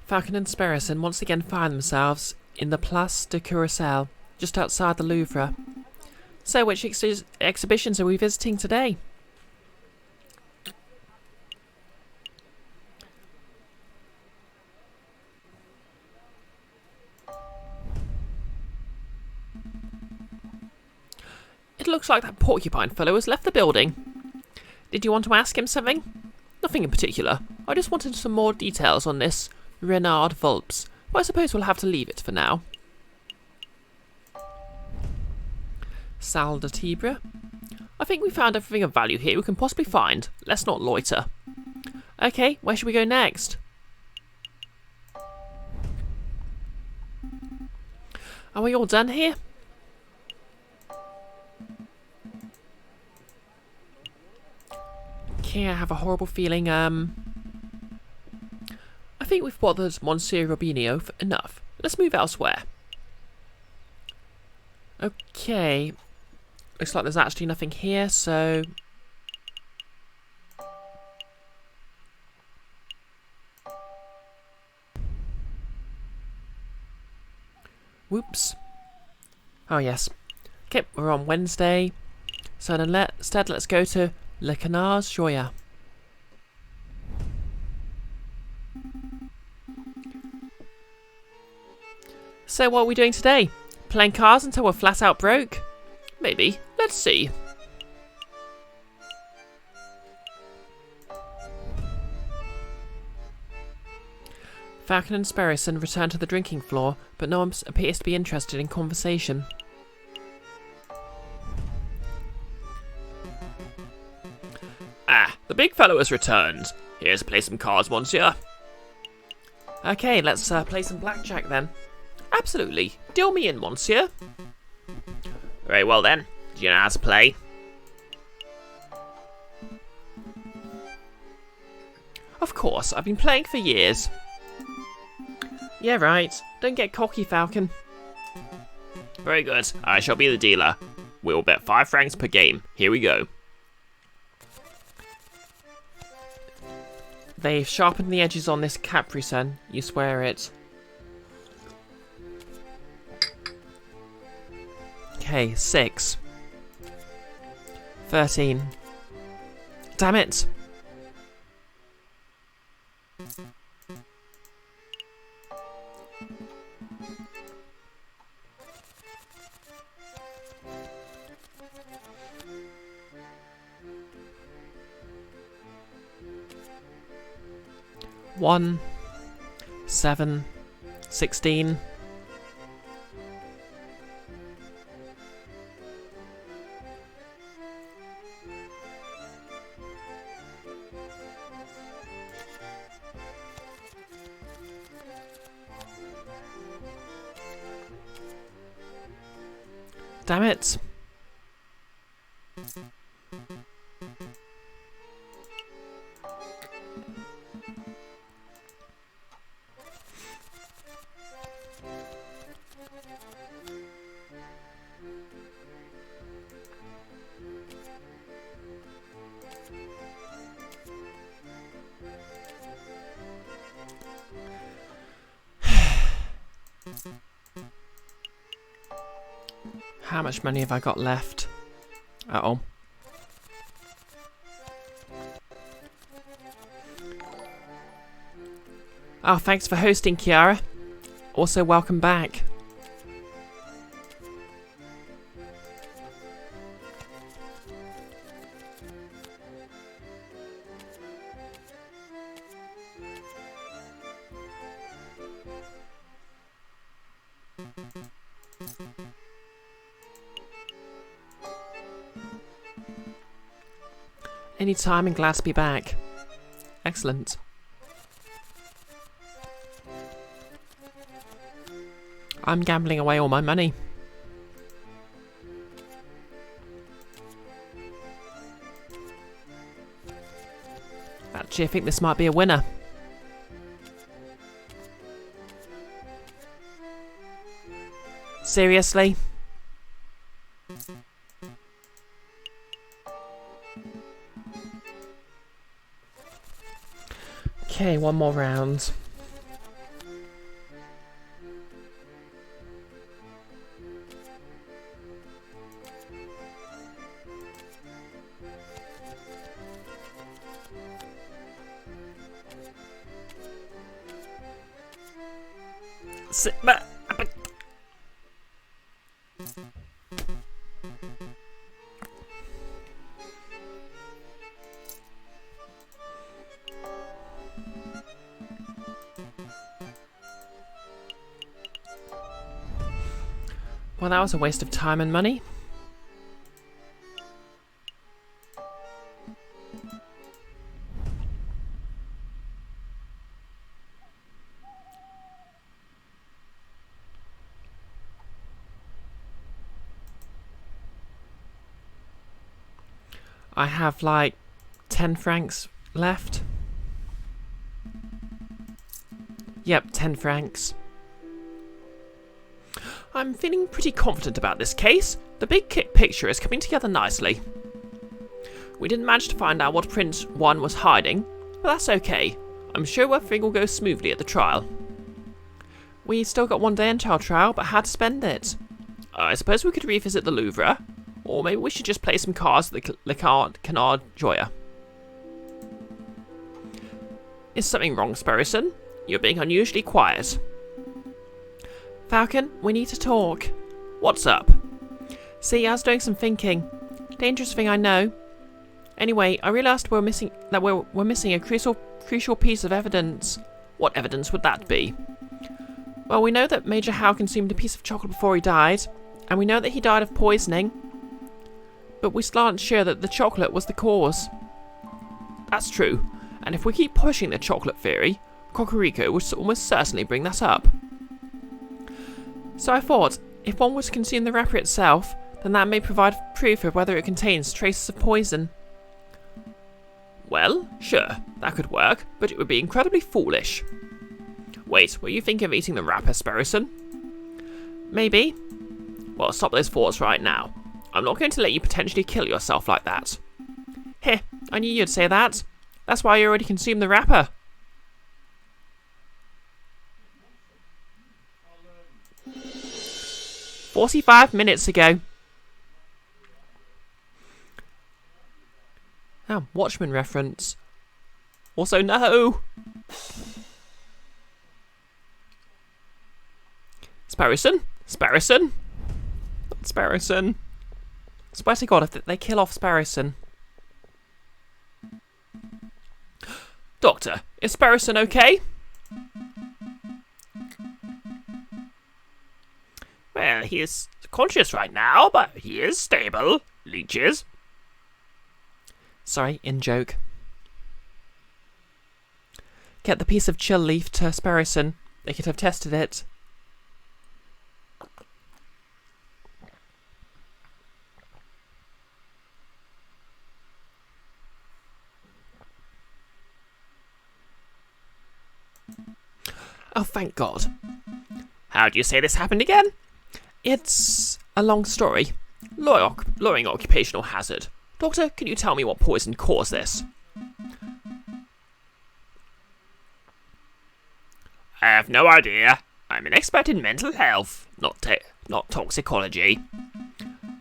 Falcon and Sparrison once again find themselves in the Place de Curacao, just outside the Louvre. So, which exhibitions are we visiting today? It looks like that porcupine fellow has left the building. Did you want to ask him something? Nothing in particular. I just wanted some more details on this Renard Vulpes, but I suppose we'll have to leave it for now. Salle de Tibre. I think we found everything of value here we can possibly find. Let's not loiter. Okay, where should we go next? Are we all done here? Okay, I have a horrible feeling, I think we've bothered Monsieur Robinho for enough. Let's move elsewhere. Okay. Looks like there's actually nothing here, so... Whoops. Oh, yes. Okay, we're on Wednesday. So instead, let's go to Le Canard's Joya. So what are we doing today? Playing cards until we're flat out broke? Maybe. Let's see. Falcon and Sparrison return to the drinking floor, but no one appears to be interested in conversation. Ah, the big fellow has returned. Here's to play some cards, monsieur. Okay, let's play some blackjack then. Absolutely. Deal me in, monsieur. Very well then. Do you know how to play? Of course, I've been playing for years. Yeah, right. Don't get cocky, Falcon. Very good. I shall be the dealer. We'll bet 5 francs per game. Here we go. They've sharpened the edges on this Capri Sun. You swear it. Okay, 6. 13. Damn it! One, 7, 16. Damn it. How much money have I got left? Uh-oh. Oh, thanks for hosting, Kiara. Also, welcome back. Anytime and glad to be back. Excellent. I'm gambling away all my money. Actually, I think this might be a winner. Seriously? Okay, one more round. Well, that was a waste of time and money. I have like 10 francs left. Yep, 10 francs. I'm feeling pretty confident about this case. The big picture is coming together nicely. We didn't manage to find out what Prince 1 was hiding, but that's okay. I'm sure everything will go smoothly at the trial. We still got one day until our trial, but how to spend it? I suppose we could revisit the Louvre, or maybe we should just play some cards at the Canard Joya. Is something wrong, Sparrowson? You're being unusually quiet. Falcon, we need to talk. What's up? See, I was doing some thinking. Dangerous thing, I know. Anyway, I realised we're missing a crucial piece of evidence. What evidence would that be? Well, we know that Major Howe consumed a piece of chocolate before he died, and we know that he died of poisoning. But we still aren't sure that the chocolate was the cause. That's true, and if we keep pushing the chocolate theory, Cocorico would almost certainly bring that up. So I thought, if one was to consume the wrapper itself, then that may provide proof of whether it contains traces of poison. Well, sure, that could work, but it would be incredibly foolish. Wait, were you thinking of eating the wrapper, Sparrowson? Maybe. Well, stop those thoughts right now. I'm not going to let you potentially kill yourself like that. Heh, I knew you'd say that. That's why you already consumed the wrapper. "45 minutes ago. Oh, Watchmen reference. Also, no! Sparrowson? Sparrowson? Not Sparrowson. Swear to God, if they kill off Sparrowson. Doctor, is Sparrowson okay? Well, he is conscious right now, but he is stable. Leeches. Sorry, in joke. Get the piece of chill leaf to Sparrowson. They could have tested it. Oh, thank God. How do you say this happened again? It's a long story. Lowering occupational hazard. Doctor, can you tell me what poison caused this? I have no idea. I'm an expert in mental health, not toxicology.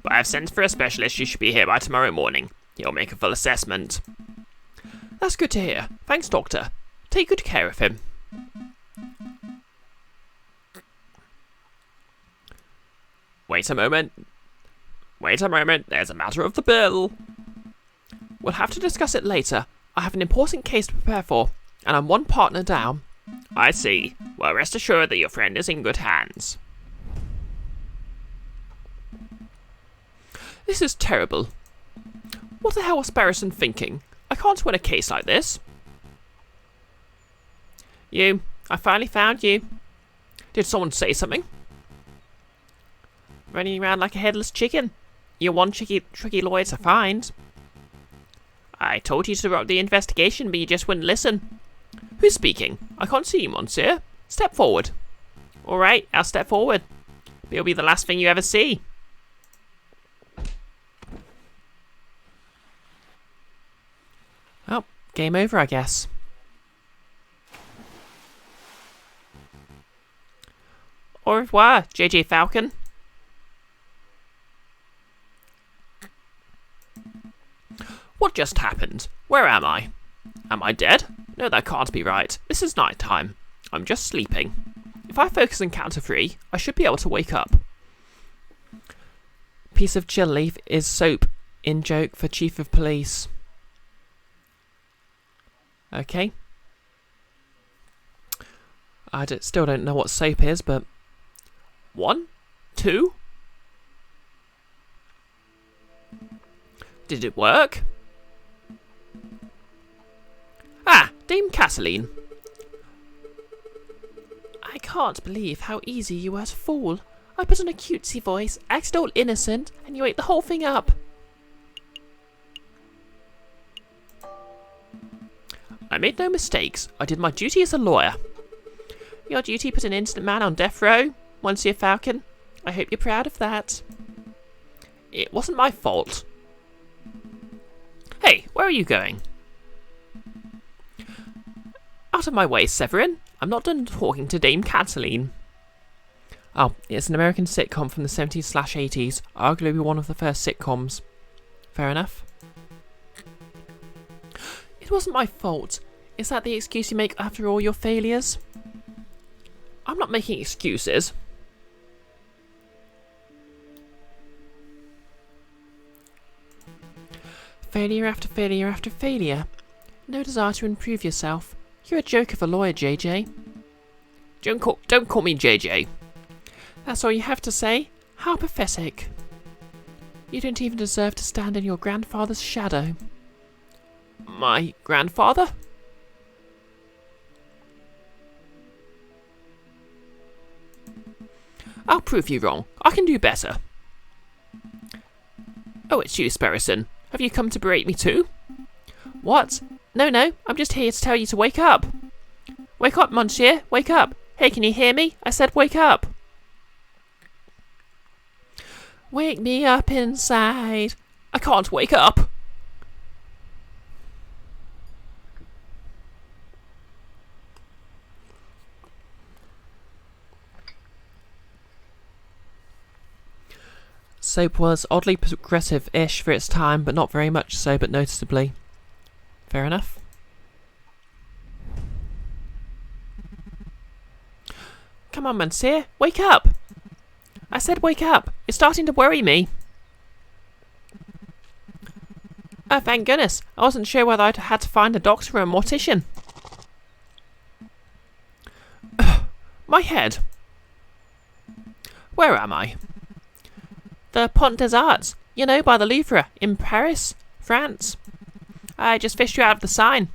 But I've sent for a specialist. You should be here by tomorrow morning. He'll make a full assessment. That's good to hear. Thanks, Doctor. Take good care of him. Wait a moment. There's a matter of the bill. We'll have to discuss it later. I have an important case to prepare for, and I'm one partner down. I see. Well, rest assured that your friend is in good hands. This is terrible. What the hell was Sparrowson thinking? I can't win a case like this. You. I finally found you. Did someone say something? Running around like a headless chicken. You're one tricky lawyer to find. I told you to interrupt the investigation, but you just wouldn't listen. Who's speaking? I can't see you, monsieur. Step forward. All right, I'll step forward. But it'll be the last thing you ever see. Oh, game over, I guess. Au revoir, JJ Falcon. What just happened? Where am I? Am I dead? No, that can't be right. This is night time. I'm just sleeping. If I focus and count to 3, I should be able to wake up. Piece of chill leaf is soap. In joke for Chief of Police. Okay. I still don't know what soap is, but... 1, 2... Did it work? Ah, Dame Catiline. I can't believe how easy you were to fool. I put on a cutesy voice, acted all innocent, and you ate the whole thing up. I made no mistakes. I did my duty as a lawyer. Your duty put an innocent man on death row, Monsieur Falcon. I hope you're proud of that. It wasn't my fault. Hey, where are you going? Out of my way, Severin. I'm not done talking to Dame Catiline. Oh, it's an American sitcom from the 70s/80s, arguably one of the first sitcoms. Fair enough. It wasn't my fault. Is that the excuse you make after all your failures? I'm not making excuses. Failure after failure after failure. No desire to improve yourself. You're a joke of a lawyer, JJ. Don't call me JJ. That's all you have to say? How pathetic. You don't even deserve to stand in your grandfather's shadow. My grandfather? I'll prove you wrong. I can do better. Oh, it's you, Sparrowson. Have you come to berate me too? What? No, I'm just here to tell you to wake up. Wake up, monsieur, wake up. Hey, can you hear me? I said wake up. Wake me up inside. I can't wake up. Soap was oddly progressive-ish for its time, but not very much so, but noticeably. Fair enough. Come on, Monsieur, wake up! I said wake up! It's starting to worry me. Oh, thank goodness. I wasn't sure whether I'd had to find a doctor or a mortician. My head. Where am I? The Pont des Arts. You know, by the Louvre, in Paris, France. I just fished you out of the sign.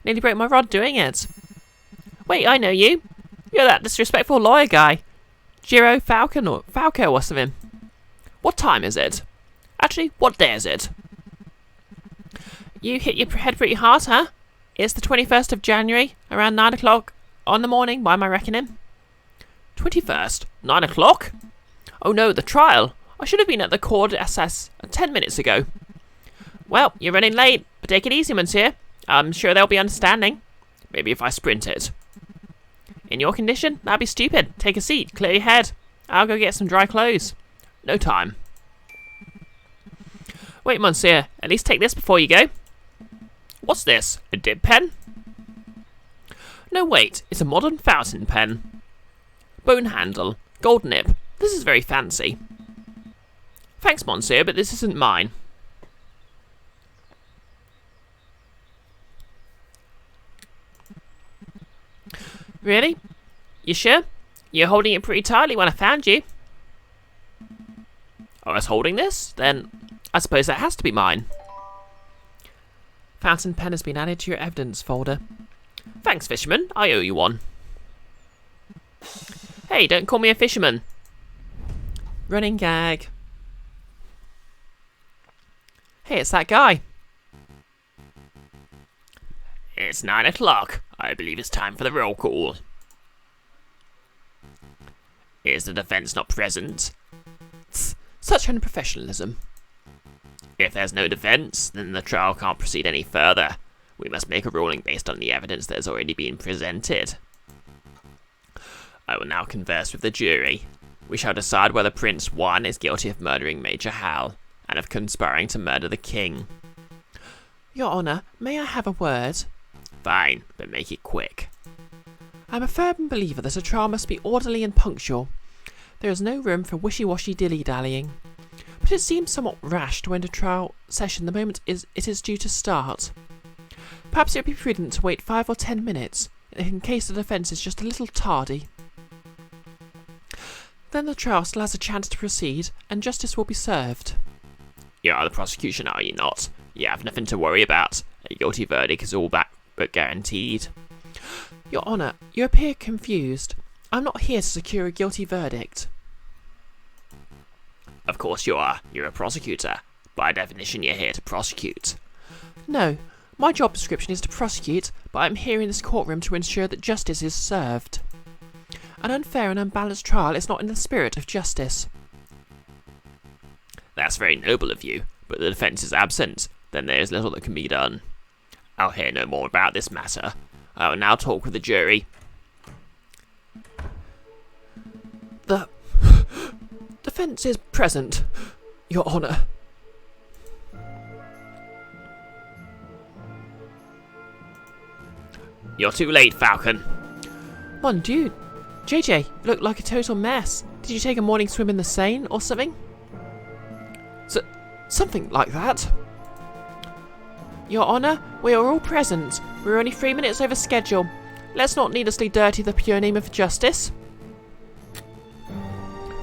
Nearly broke my rod doing it. Wait, I know you. You're that disrespectful lawyer guy. Giro Falcon Falco or something. What time is it? Actually, what day is it? You hit your head pretty hard, huh? It's the 21st of January, around 9 o'clock on the morning by my reckoning. 21st? 9 o'clock? Oh no, the trial. I should have been at the court SS 10 minutes ago. Well, you're running late, but take it easy, monsieur. I'm sure they'll be understanding. Maybe if I sprint it. In your condition, that'd be stupid. Take a seat, clear your head. I'll go get some dry clothes. No time. Wait, monsieur, at least take this before you go. What's this? A dip pen? No, wait, it's a modern fountain pen. Bone handle, gold nib. This is very fancy. Thanks, monsieur, but this isn't mine. Really? You sure? You're holding it pretty tightly when I found you. I was holding this? Then I suppose that has to be mine. Fountain pen has been added to your evidence folder. Thanks, fisherman. I owe you one. Hey, don't call me a fisherman. Running gag. Hey, it's that guy. It's 9 o'clock. I believe it's time for the roll call. Is the defence not present? Such unprofessionalism. If there's no defence, then the trial can't proceed any further. We must make a ruling based on the evidence that has already been presented. I will now converse with the jury. We shall decide whether Prince 1 is guilty of murdering Major Hal, and of conspiring to murder the King. Your Honour, may I have a word? Fine, but make it quick. I'm a firm believer that a trial must be orderly and punctual. There is no room for wishy-washy dilly-dallying. But it seems somewhat rash to end a trial session the moment it is due to start. Perhaps it would be prudent to wait 5 or 10 minutes, in case the defence is just a little tardy. Then the trial still has a chance to proceed, and justice will be served. You are the prosecution, are you not? You have nothing to worry about. A guilty verdict is all but guaranteed. Your Honour, you appear confused. I'm not here to secure a guilty verdict. Of course you are. You're a prosecutor. By definition, you're here to prosecute. No, my job description is to prosecute, but I'm here in this courtroom to ensure that justice is served. An unfair and unbalanced trial is not in the spirit of justice. That's very noble of you, but the defence is absent. Then there is little that can be done. I'll hear no more about this matter. I will now talk with the jury. The defence is present, Your Honour. You're too late, Falcon. Mon Dieu, JJ, you look like a total mess. Did you take a morning swim in the Seine or something? Something like that. Your Honour, we are all present. We're only 3 minutes over schedule. Let's not needlessly dirty the pure name of justice.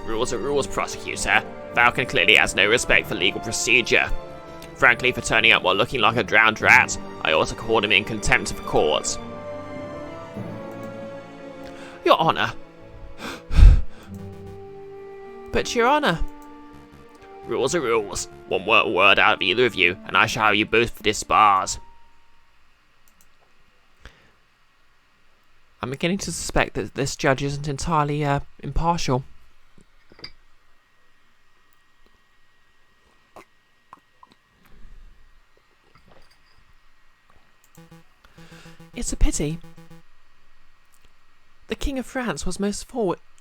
Rules are rules, prosecutor. Falcon clearly has no respect for legal procedure. Frankly, for turning up while looking like a drowned rat, I ought to call him in contempt of court. Your Honour. But Your Honour. Rules are rules. One word out of either of you, and I shall have you both disbarred. I'm beginning to suspect that this judge isn't entirely impartial. It's a pity. The King of France was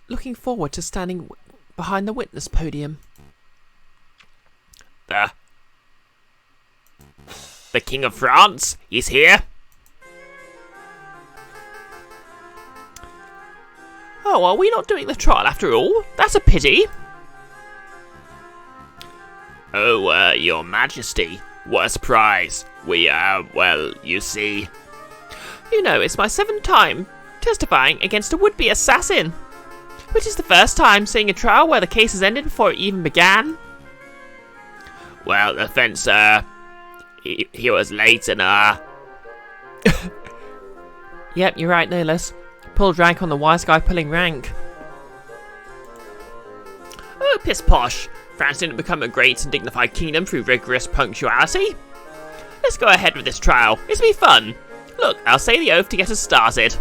looking forward to standing behind the witness podium. The King of France? He's here? Oh, are we not doing the trial after all? That's a pity. Oh, Your Majesty, what a surprise. Well, you see... You know, it's my 7th time testifying against a would-be assassin, which is the first time seeing a trial where the case has ended before it even began. Well, the offence, he was late and, Yep, you're right, no less. Pulled rank on the wise guy pulling rank. Oh, piss posh. France didn't become a great and dignified kingdom through rigorous punctuality. Let's go ahead with this trial. It'll be fun. Look, I'll say the oath to get us started.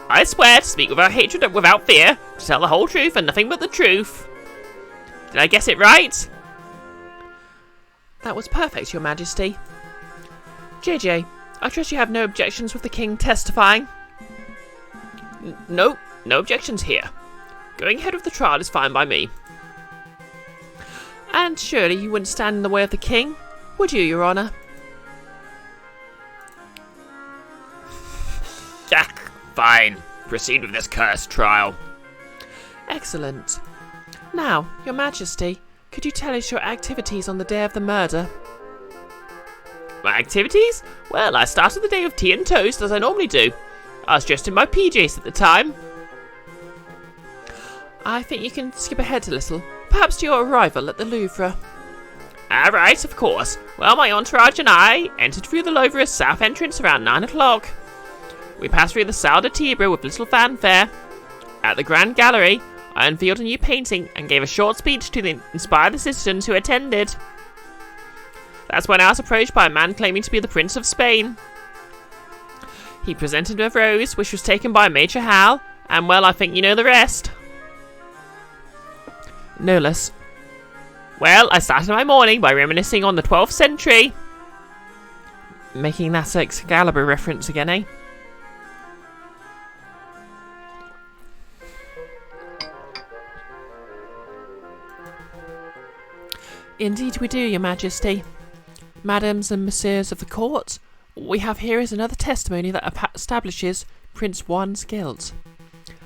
I swear to speak without hatred and without fear, to tell the whole truth and nothing but the truth. Did I guess it right? That was perfect, Your Majesty. JJ, I trust you have no objections with the king testifying? No objections here. Going ahead with the trial is fine by me. And surely you wouldn't stand in the way of the king, would you, Your Honour? Fine. Proceed with this cursed trial. Excellent. Now, Your Majesty, could you tell us your activities on the day of the murder? My activities? Well, I started the day with tea and toast, as I normally do. I was dressed in my PJs at the time. I think you can skip ahead a little, perhaps to your arrival at the Louvre. Right, of course. Well, my entourage and I entered through the Louvre's south entrance around 9 o'clock. We passed through the Salle de Tibre with little fanfare. At the Grand Gallery, I unveiled a new painting and gave a short speech to inspire the citizens who attended. That's when I was approached by a man claiming to be the Prince of Spain. He presented a rose, which was taken by Major Hal, and well, I think you know the rest. No less. Well, I started my morning by reminiscing on the 12th century. Making that Excalibur reference again, eh? Indeed we do, Your Majesty. Madams and messieurs of the court, what we have here is another testimony that establishes Prince Juan's guilt.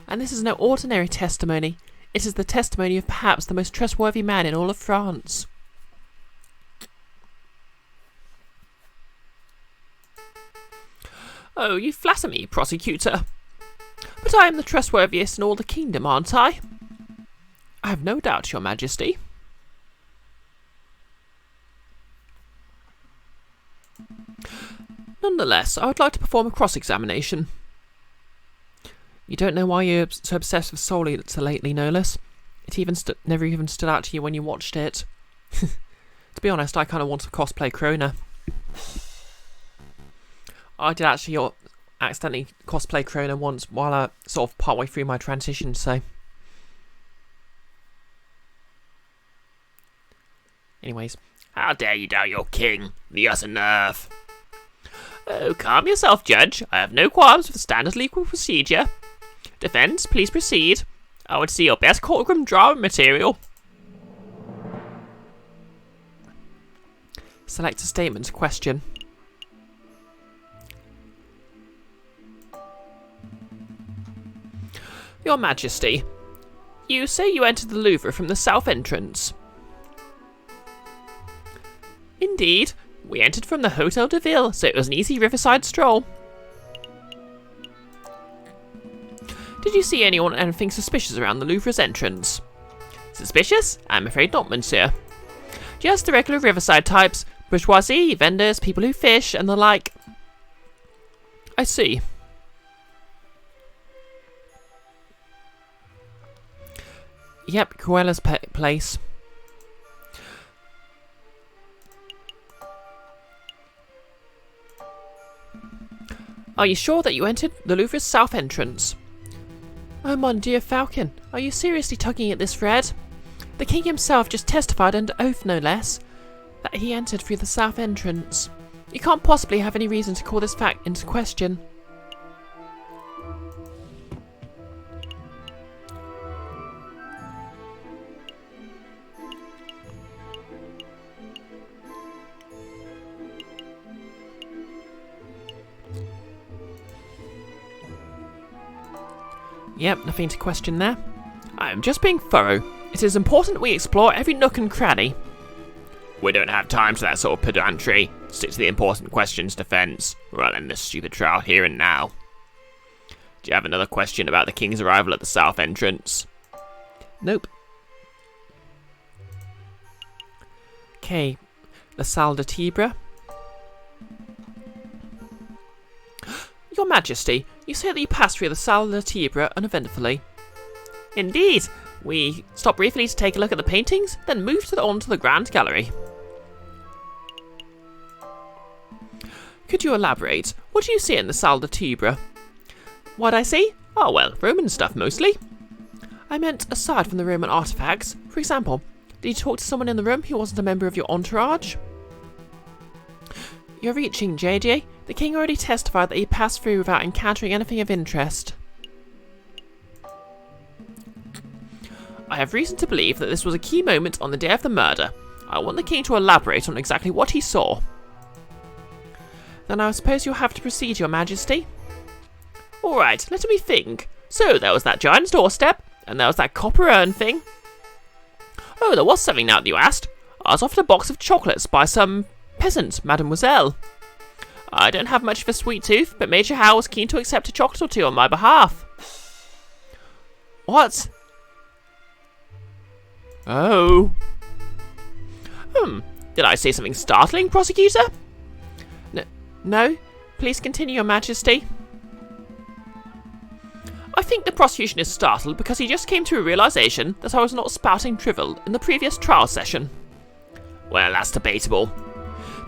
And this is no ordinary testimony. It is the testimony of perhaps the most trustworthy man in all of France. Oh, you flatter me, prosecutor. But I am the trustworthiest in all the kingdom, aren't I? I have no doubt, Your Majesty. Nonetheless, I would like to perform a cross-examination. You don't know why you're so obsessed with Soul Eater lately, no less. It even never even stood out to you when you watched it. To be honest, I kind of want to cosplay Krona. I did actually accidentally cosplay Krona once while I sort of partway through my transition, so... Anyways. How dare you doubt your king? The utter nerve. Oh, calm yourself, Judge. I have no qualms with the standard legal procedure. Defence, please proceed. I would see your best courtroom drama material. Select a statement to question. Your Majesty, you say you entered the Louvre from the south entrance. Indeed, we entered from the Hotel de Ville, so it was an easy riverside stroll. Did you see anything suspicious around the Louvre's entrance? Suspicious? I'm afraid not, monsieur. Just the regular riverside types, bourgeoisie, vendors, people who fish, and the like. I see. Yep, Cruella's place. Are you sure that you entered the Louvre's south entrance? Oh mon dear Falcon, are you seriously tugging at this thread? The king himself just testified under oath, no less, that he entered through the south entrance. You can't possibly have any reason to call this fact into question. Yep, nothing to question there. I am just being thorough. It is important we explore every nook and cranny. We don't have time for that sort of pedantry. Stick to the important questions, defence. We're running this stupid trial here and now. Do you have another question about the king's arrival at the south entrance? Nope. Okay, La Salle de Tibre. Your Majesty, you say that you passed through the Salle de Tibre uneventfully. Indeed. We stopped briefly to take a look at the paintings, then moved on to the Grand Gallery. Could you elaborate? What do you see in the Salle de Tibre? What I see? Oh well, Roman stuff mostly. I meant aside from the Roman artifacts. For example, did you talk to someone in the room who wasn't a member of your entourage? You're reaching, JJ. The king already testified that he passed through without encountering anything of interest. I have reason to believe that this was a key moment on the day of the murder. I want the king to elaborate on exactly what he saw. Then I suppose you'll have to proceed, your majesty. Alright, let me think. So, there was that giant's doorstep, and there was that copper urn thing. Oh, there was something now that you asked. I was offered a box of chocolates by some peasant, mademoiselle. I don't have much of a sweet tooth, but Major Howe was keen to accept a chocolate or two on my behalf. What? Oh. Did I say something startling, prosecutor? No. Please continue, your majesty. I think the prosecution is startled because he just came to a realisation that I was not spouting drivel in the previous trial session. Well, that's debatable.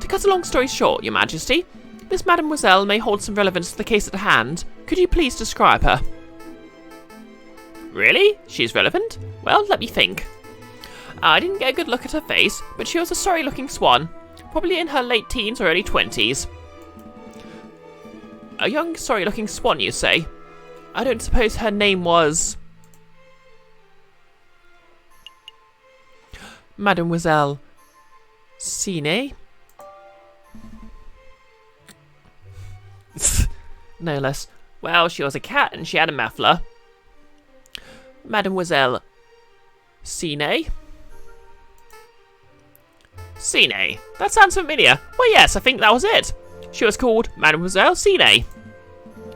To cut a long story short, your majesty, this mademoiselle may hold some relevance to the case at hand. Could you please describe her? Really? She's relevant? Well, let me think. I didn't get a good look at her face, but she was a sorry-looking swan, probably in her late teens or early 20s. A young, sorry-looking swan, you say? I don't suppose her name was... Mademoiselle... Cine? No less. Well, she was a cat and she had a muffler. Mademoiselle... Cine? Cine. That sounds familiar. Well, yes, I think that was it. She was called Mademoiselle Cine.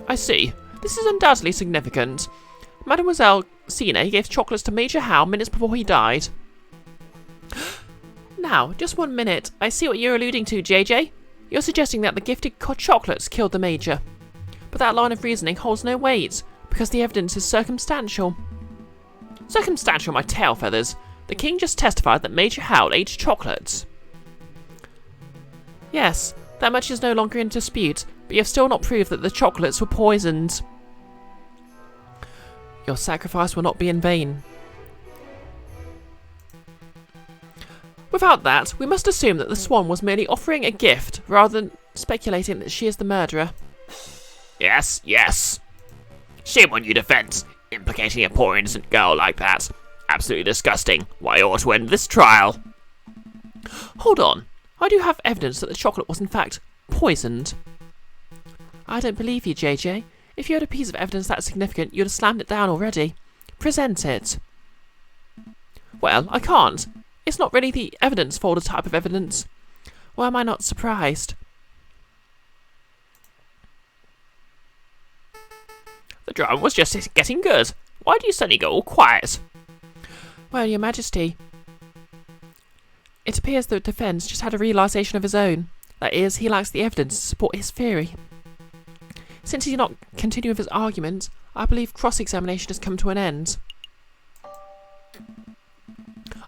I see. This is undoubtedly significant. Mademoiselle Cine gave chocolates to Major Howe minutes before he died. Now, just 1 minute. I see what you're alluding to, JJ. You're suggesting that the gifted chocolates killed the Major. But that line of reasoning holds no weight, because the evidence is circumstantial. Circumstantial, my tail feathers. The king just testified that Major Howe ate chocolates. Yes, that much is no longer in dispute, but you have still not proved that the chocolates were poisoned. Your sacrifice will not be in vain. Without that, we must assume that the swan was merely offering a gift, rather than speculating that she is the murderer. Yes, yes. Shame on you, defence, implicating a poor innocent girl like that. Absolutely disgusting. Why, you ought to end this trial. Hold on. I do have evidence that the chocolate was in fact poisoned. I don't believe you, JJ. If you had a piece of evidence that significant, you'd have slammed it down already. Present it. Well, I can't. It's not really the evidence folder type of evidence. Why am I not surprised? The drama was just getting good. Why do you suddenly go all quiet? Well, your majesty, it appears the defence just had a realisation of his own. That is, he lacks the evidence to support his theory. Since he did not continue with his argument, I believe cross-examination has come to an end.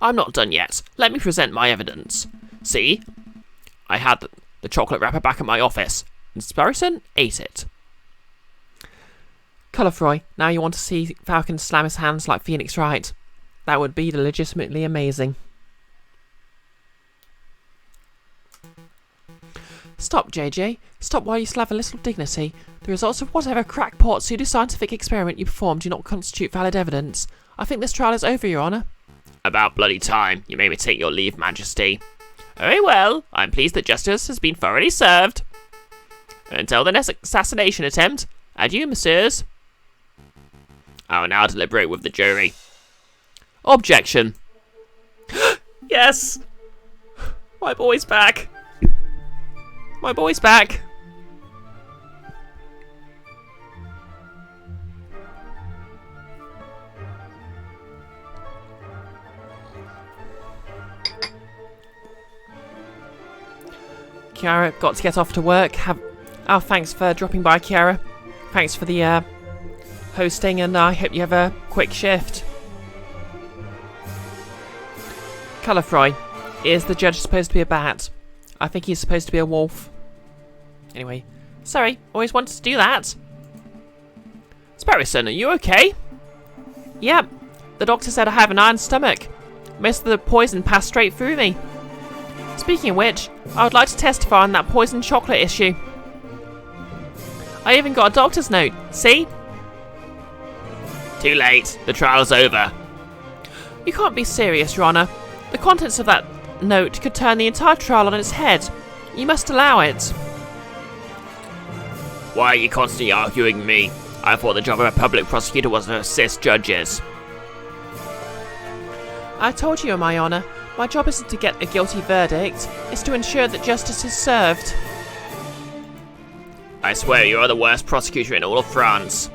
I'm not done yet. Let me present my evidence. See? I had the chocolate wrapper back at my office, and Sparrowson ate it. Colourfroy, now you want to see Falcon slam his hands like Phoenix Wright. That would be legitimately amazing. Stop, JJ. Stop while you still have a little dignity. The results of whatever crackpot pseudoscientific experiment you performed do not constitute valid evidence. I think this trial is over, Your Honour. About bloody time. You made me take your leave, Majesty. Very well. I'm pleased that justice has been thoroughly served. Until the next assassination attempt, adieu, messieurs. I will now deliberate with the jury. Objection. Yes! My boy's back. My boy's back. Kiara, got to get off to work. Oh, thanks for dropping by, Kiara. Thanks for the hosting, and I hope you have a quick shift. Colourfry, is the judge supposed to be a bat? I think he's supposed to be a wolf. Anyway, sorry, always wanted to do that. Sparrison, are you okay? Yep, the doctor said I have an iron stomach. Most of the poison passed straight through me. Speaking of which, I would like to testify on that poisoned chocolate issue. I even got a doctor's note, see? Too late, the trial's over. You can't be serious, Your Honour. The contents of that note could turn the entire trial on its head. You must allow it. Why are you constantly arguing with me? I thought the job of a public prosecutor was to assist judges. I told you, my honour, my job isn't to get a guilty verdict, it's to ensure that justice is served. I swear you are the worst prosecutor in all of France.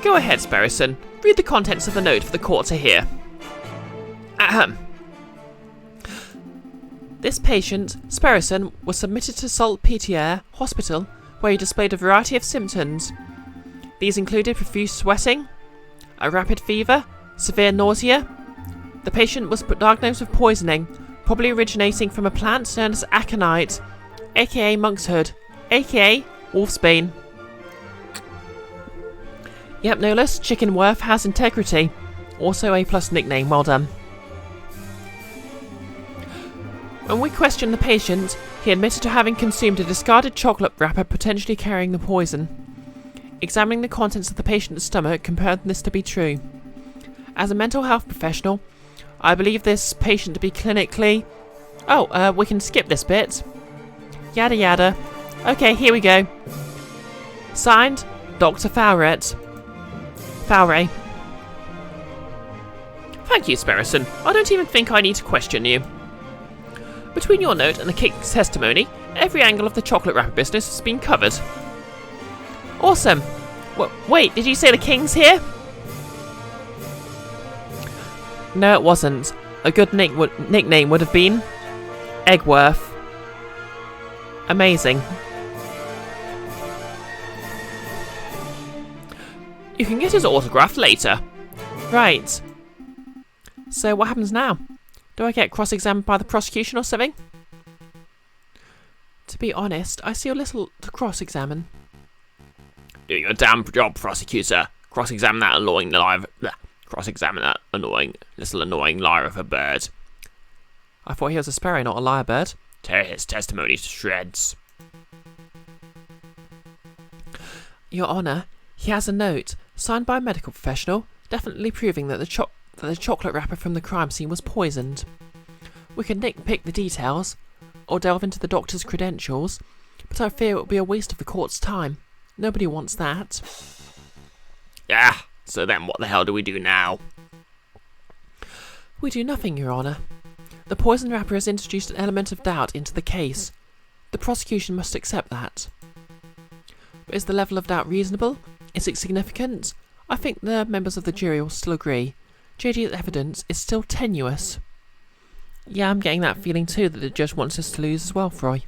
Go ahead, Sparrison. Read the contents of the note for the court to hear. Ahem. This patient, Sparrison, was submitted to Salpêtrière Hospital, where he displayed a variety of symptoms. These included profuse sweating, a rapid fever, severe nausea. The patient was diagnosed with poisoning, probably originating from a plant known as aconite, aka monkshood, aka wolfsbane. Yep, no less, Chicken Worth has integrity. Also A+ nickname, well done. When we questioned the patient, he admitted to having consumed a discarded chocolate wrapper potentially carrying the poison. Examining the contents of the patient's stomach confirmed this to be true. As a mental health professional, I believe this patient to be clinically... Oh, we can skip this bit. Yada yada. Okay, here we go. Signed, Dr. Fowret. Fowray. Thank you, Sparrison. I don't even think I need to question you. Between your note and the king's testimony, every angle of the chocolate wrapper business has been covered. Awesome. Wait, did you say the king's here? No, it wasn't. A good nickname would have been Eggworth. Amazing. You can get his autograph later. Right. So what happens now? Do I get cross-examined by the prosecution or something? To be honest, I see a little to cross-examine. Do your damn job, prosecutor. Cross-examine that annoying liar. Cross-examine that annoying liar of a bird. I thought he was a sparrow, not a lyrebird. Tear his testimony to shreds. Your Honour, he has a note, signed by a medical professional, definitely proving that the chocolate wrapper from the crime scene was poisoned. We could nitpick the details, or delve into the doctor's credentials, but I fear it will be a waste of the court's time. Nobody wants that. Ah, so then what the hell do we do now? We do nothing, Your Honour. The poison wrapper has introduced an element of doubt into the case. The prosecution must accept that. But is the level of doubt reasonable? Is it significant? I think the members of the jury will still agree. JD's evidence is still tenuous. Yeah, I'm getting that feeling too, that the judge wants us to lose as well, Froy.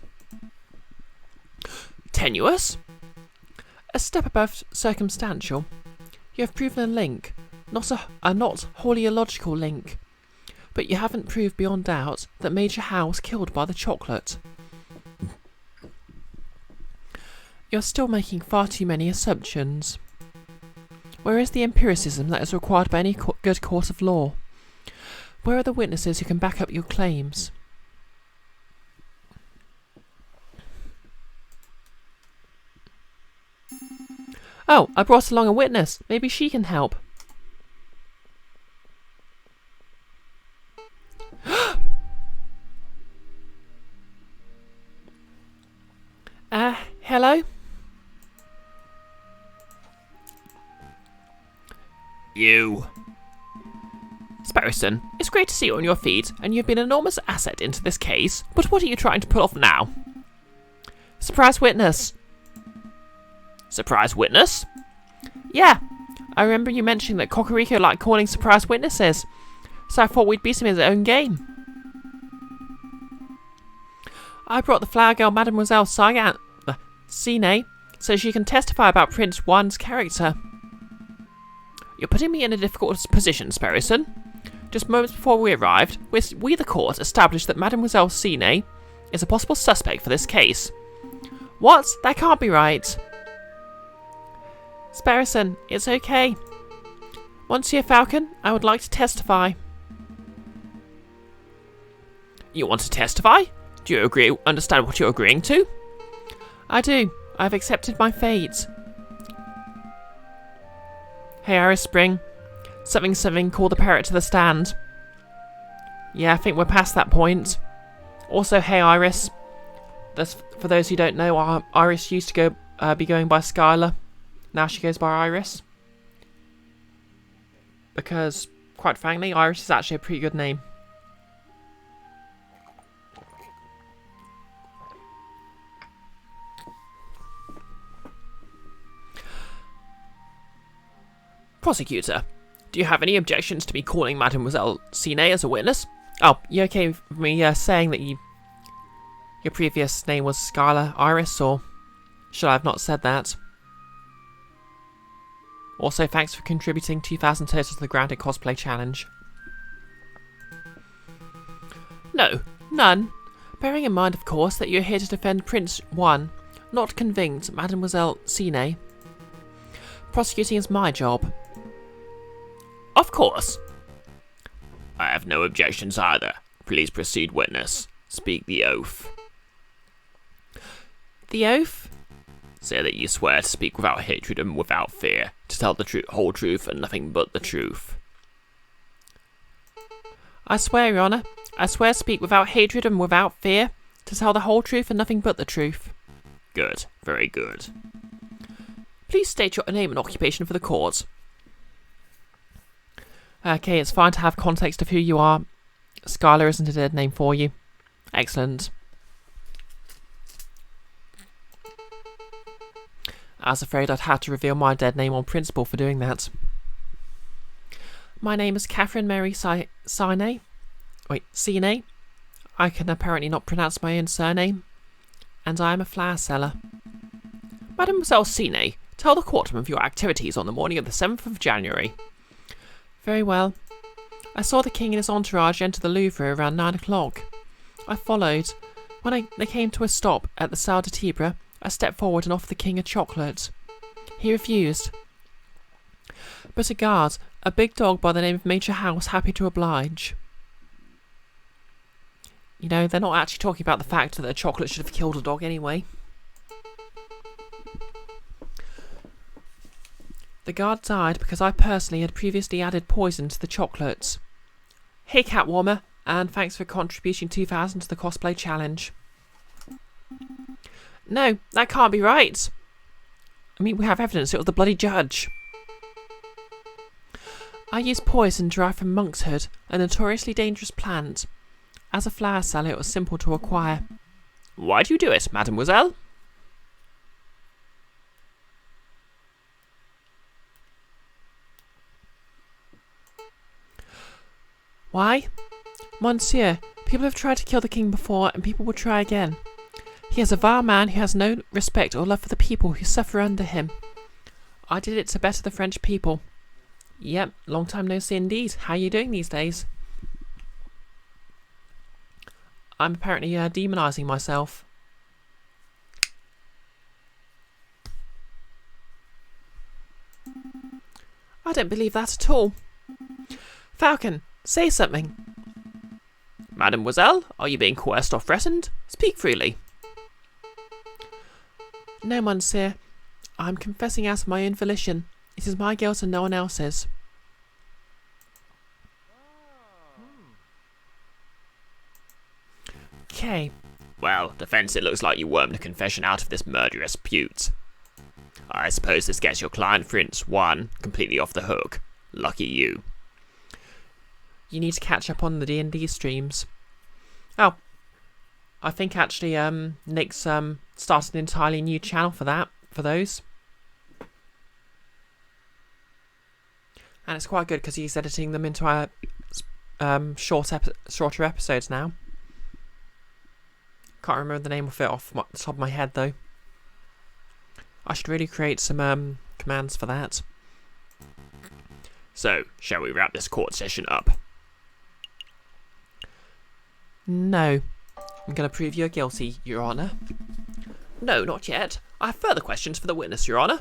Tenuous? A step above circumstantial. You have proven a link, not a not wholly illogical link. But you haven't proved beyond doubt that Major Howe was killed by the chocolate. You're still making far too many assumptions. Where is the empiricism that is required by any good court of law? Where are the witnesses who can back up your claims? Oh, I brought along a witness. Maybe she can help. Hello? You. Sparrowson, it's great to see you on your feet, and you've been an enormous asset into this case, but what are you trying to pull off now? Surprise witness. Surprise witness? Yeah, I remember you mentioning that Cocorico liked calling surprise witnesses, so I thought we'd beat him in his own game. I brought the flower girl Mademoiselle Sine so she can testify about Prince Juan's character. You're putting me in a difficult position, Sparrowson. Just moments before we arrived, we the court established that Mademoiselle Sine is a possible suspect for this case. What? That can't be right. Sparrowson, it's okay. Monsieur Falcon, I would like to testify. You want to testify? Do you understand what you're agreeing to? I do. I've accepted my fate. Hey, Iris Spring. Something, call the parrot to the stand. Yeah, I think we're past that point. Also, hey, Iris. For those who don't know, Iris used to be going by Skylar. Now she goes by Iris. Because, quite frankly, Iris is actually a pretty good name. Prosecutor, do you have any objections to me calling Mademoiselle Sine as a witness? Oh, you okay with me saying that your previous name was Skylar Iris, or should I have not said that? Also, thanks for contributing 2,000 total to the Grounded Cosplay Challenge. No, none. Bearing in mind, of course, that you're here to defend Prince Juan, not convict Mademoiselle Sine. Prosecuting is my job. Of course. I have no objections either. Please proceed, witness. Speak the oath. The oath? Say that you swear to speak without hatred and without fear, to tell the whole truth and nothing but the truth. I swear, Your Honour. I swear to speak without hatred and without fear, to tell the whole truth and nothing but the truth. Good. Very good. Please state your name and occupation for the court. Okay, it's fine to have context of who you are. Skylar isn't a dead name for you. Excellent. I was afraid I'd have to reveal my dead name on principle for doing that. My name is Catherine Mary Sine. Sine. I can apparently not pronounce my own surname. And I am a flower seller. Mademoiselle Sine, tell the courtroom of your activities on the morning of the 7th of January. Very well. I saw the king and his entourage enter the Louvre around 9 o'clock. I followed. When they came to a stop at the Salle de Tibre, I stepped forward and offered the king a chocolate. He refused. But a guard, a big dog by the name of Major Howe, was happy to oblige. You know, they're not actually talking about the fact that a chocolate should have killed a dog anyway. The guard died because I personally had previously added poison to the chocolates. Hey, Catwarmer, and thanks for contributing 2,000 to the cosplay challenge. No, that can't be right. I mean, we have evidence it was the bloody judge. I used poison derived from monkshood, a notoriously dangerous plant. As a flower seller, it was simple to acquire. Why do you do it, mademoiselle? Why? Monsieur, people have tried to kill the king before, and people will try again. He is a vile man who has no respect or love for the people who suffer under him. I did it to better the French people. Yep, long time no see indeed. How are you doing these days? I'm apparently demonising myself. I don't believe that at all. Falcon, say something. Mademoiselle, are you being coerced or threatened? Speak freely. No, monsieur. I'm confessing out of my own volition. It is my guilt and no one else's. Okay. Well, defence, it looks like you wormed a confession out of this murderous pute. I suppose this gets your client, Prince 1, completely off the hook. Lucky you. You need to catch up on the D&D streams. Oh, I think actually Nick's started an entirely new channel for those. And it's quite good because he's editing them into our shorter episodes now. Can't remember the name of it off the top of my head though. I should really create some commands for that. So, shall we wrap this court session up? No. I'm going to prove you're guilty, Your Honour. No, not yet. I have further questions for the witness, Your Honour.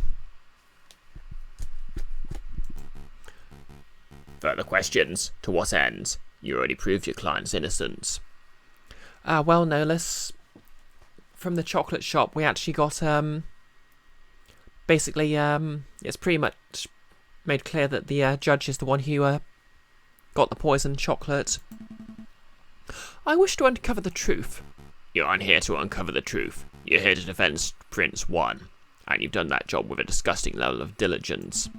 Further questions? To what end? You already proved your client's innocence. Well, Nolas, from the chocolate shop, we actually got, basically, it's pretty much made clear that the judge is the one who got the poisoned chocolate. I wish to uncover the truth. You aren't here to uncover the truth. You're here to defend Prince 1, and you've done that job with a disgusting level of diligence.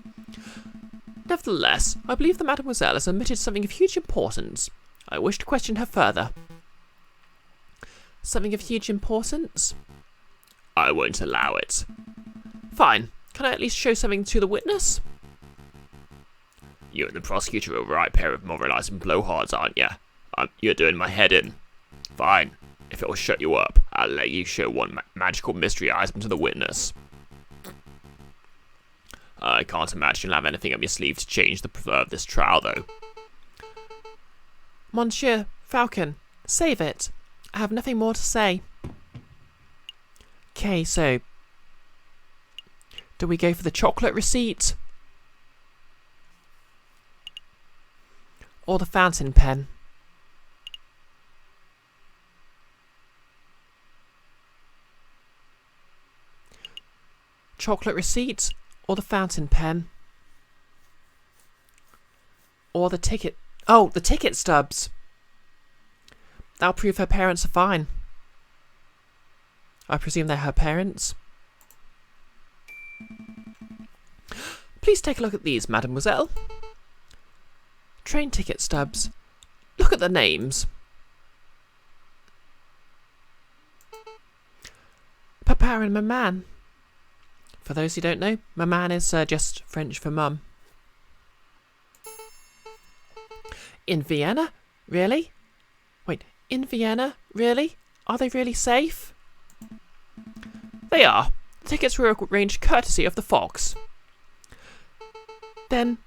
Nevertheless, I believe the Mademoiselle has omitted something of huge importance. I wish to question her further. Something of huge importance? I won't allow it. Fine. Can I at least show something to the witness? You and the prosecutor are a right pair of moralising blowhards, aren't you? You're doing my head in. Fine. If it will shut you up, I'll let you show one magical mystery item to the witness. I can't imagine you'll have anything up your sleeve to change the flow of this trial, though. Monsieur Falcon, save it. I have nothing more to say. Okay, so... do we go for the chocolate receipt? Or the fountain pen? Chocolate receipt? Or the fountain pen? Or the ticket... oh, the ticket stubs! That'll prove her parents are fine. I presume they're her parents. Please take a look at these, mademoiselle. Train ticket stubs. Look at the names. Papa and Maman. For those who don't know, Maman is just French for mum. In Vienna? Really? Wait, in Vienna? Really? Are they really safe? They are. The tickets were arranged courtesy of the Fox. Then,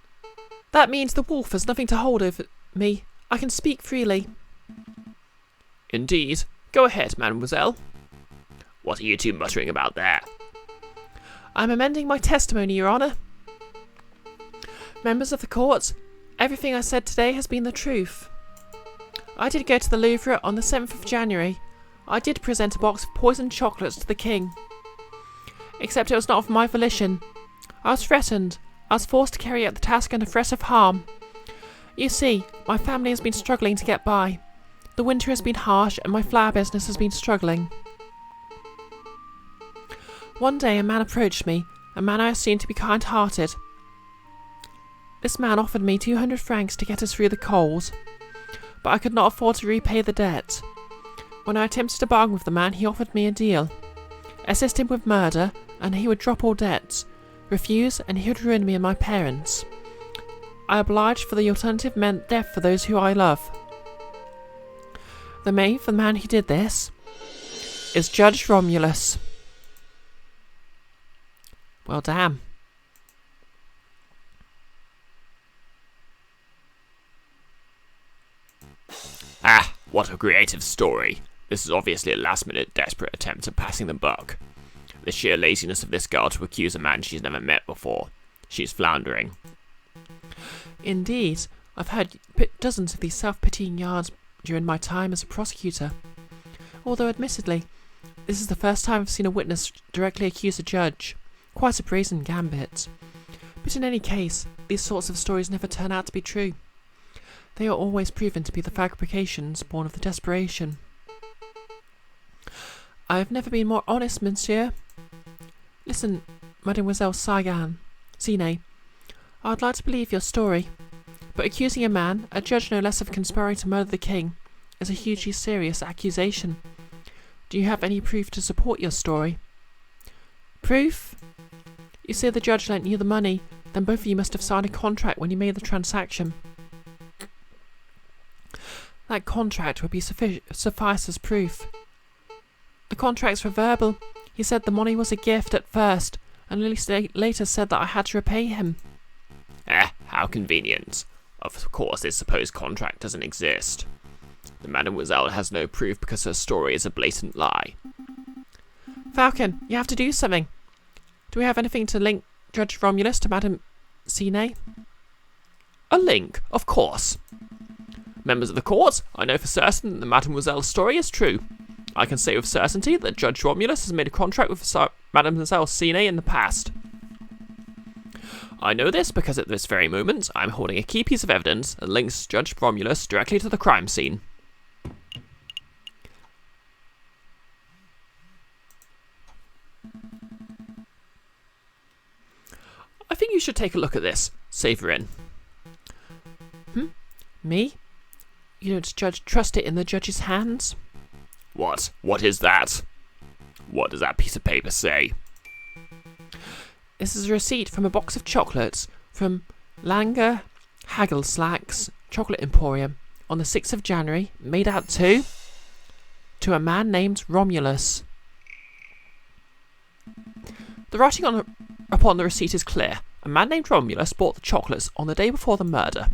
that means the wolf has nothing to hold over me. I can speak freely. Indeed. Go ahead, mademoiselle. What are you two muttering about there? I'm amending my testimony, Your Honour. Members of the court, everything I said today has been the truth. I did go to the Louvre on the 7th of January. I did present a box of poisoned chocolates to the king. Except it was not of my volition. I was threatened. I was forced to carry out the task under threat of harm. You see, my family has been struggling to get by. The winter has been harsh and my flower business has been struggling. One day a man approached me, a man I assumed to be kind-hearted. This man offered me 200 francs to get us through the cold, but I could not afford to repay the debt. When I attempted to bargain with the man, he offered me a deal. Assist him with murder, and he would drop all debts. Refuse, and he would ruin me and my parents. I obliged, for the alternative meant death for those who I love. The name for the man who did this is Judge Romulus. Well, damn. Ah, what a creative story. This is obviously a last-minute, desperate attempt at passing the buck. The sheer laziness of this girl to accuse a man she's never met before. She's floundering. Indeed. I've heard dozens of these self-pitying yarns during my time as a prosecutor. Although, admittedly, this is the first time I've seen a witness directly accuse a judge. Quite a brazen gambit. But in any case, these sorts of stories never turn out to be true. They are always proven to be the fabrications born of the desperation. I have never been more honest, monsieur. Listen, Mademoiselle Sine, I'd like to believe your story, but accusing a man, a judge no less, of conspiring to murder the king, is a hugely serious accusation. Do you have any proof to support your story? Proof? You say the judge lent you the money, then both of you must have signed a contract when you made the transaction. That contract would be suffice as proof. The contracts were verbal. He said the money was a gift at first, and later said that I had to repay him. How convenient. Of course, this supposed contract doesn't exist. The Mademoiselle has no proof because her story is a blatant lie. Falcon, you have to do something. Do we have anything to link Judge Romulus to Madame Sine? A link, of course. Members of the court, I know for certain that the Mademoiselle's story is true. I can say with certainty that Judge Romulus has made a contract with Mademoiselle Sine in the past. I know this because at this very moment I'm holding a key piece of evidence that links Judge Romulus directly to the crime scene. I think you should take a look at this, Severin. Me? You don't trust it in the judge's hands? What? What is that? What does that piece of paper say? This is a receipt from a box of chocolates from Langer Hagelslack's Chocolate Emporium on the 6th of January, made out to a man named Romulus. The writing upon the receipt is clear. A man named Romulus bought the chocolates on the day before the murder.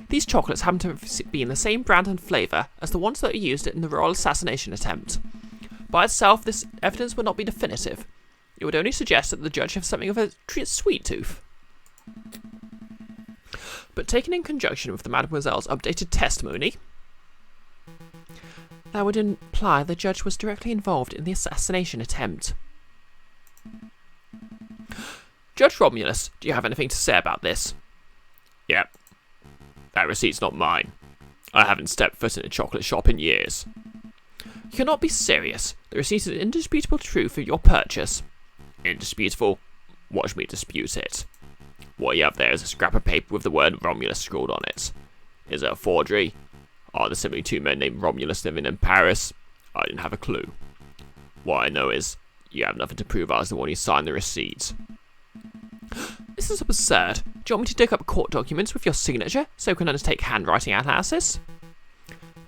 These chocolates happen to have been the same brand and flavour as the ones that were used in the royal assassination attempt. By itself, this evidence would not be definitive. It would only suggest that the judge has something of a sweet tooth. But taken in conjunction with the Mademoiselle's updated testimony, that would imply the judge was directly involved in the assassination attempt. Judge Romulus, do you have anything to say about this? Yep. That receipt's not mine. I haven't stepped foot in a chocolate shop in years. You cannot be serious. The receipt is indisputable truth of your purchase. Indisputable? Watch me dispute it. What you have there is a scrap of paper with the word Romulus scrawled on it. Is it a forgery? Are there simply two men named Romulus living in Paris? I didn't have a clue. What I know is, you have nothing to prove I was the one who signed the receipt. This is absurd. Do you want me to dig up court documents with your signature so we can undertake handwriting analysis?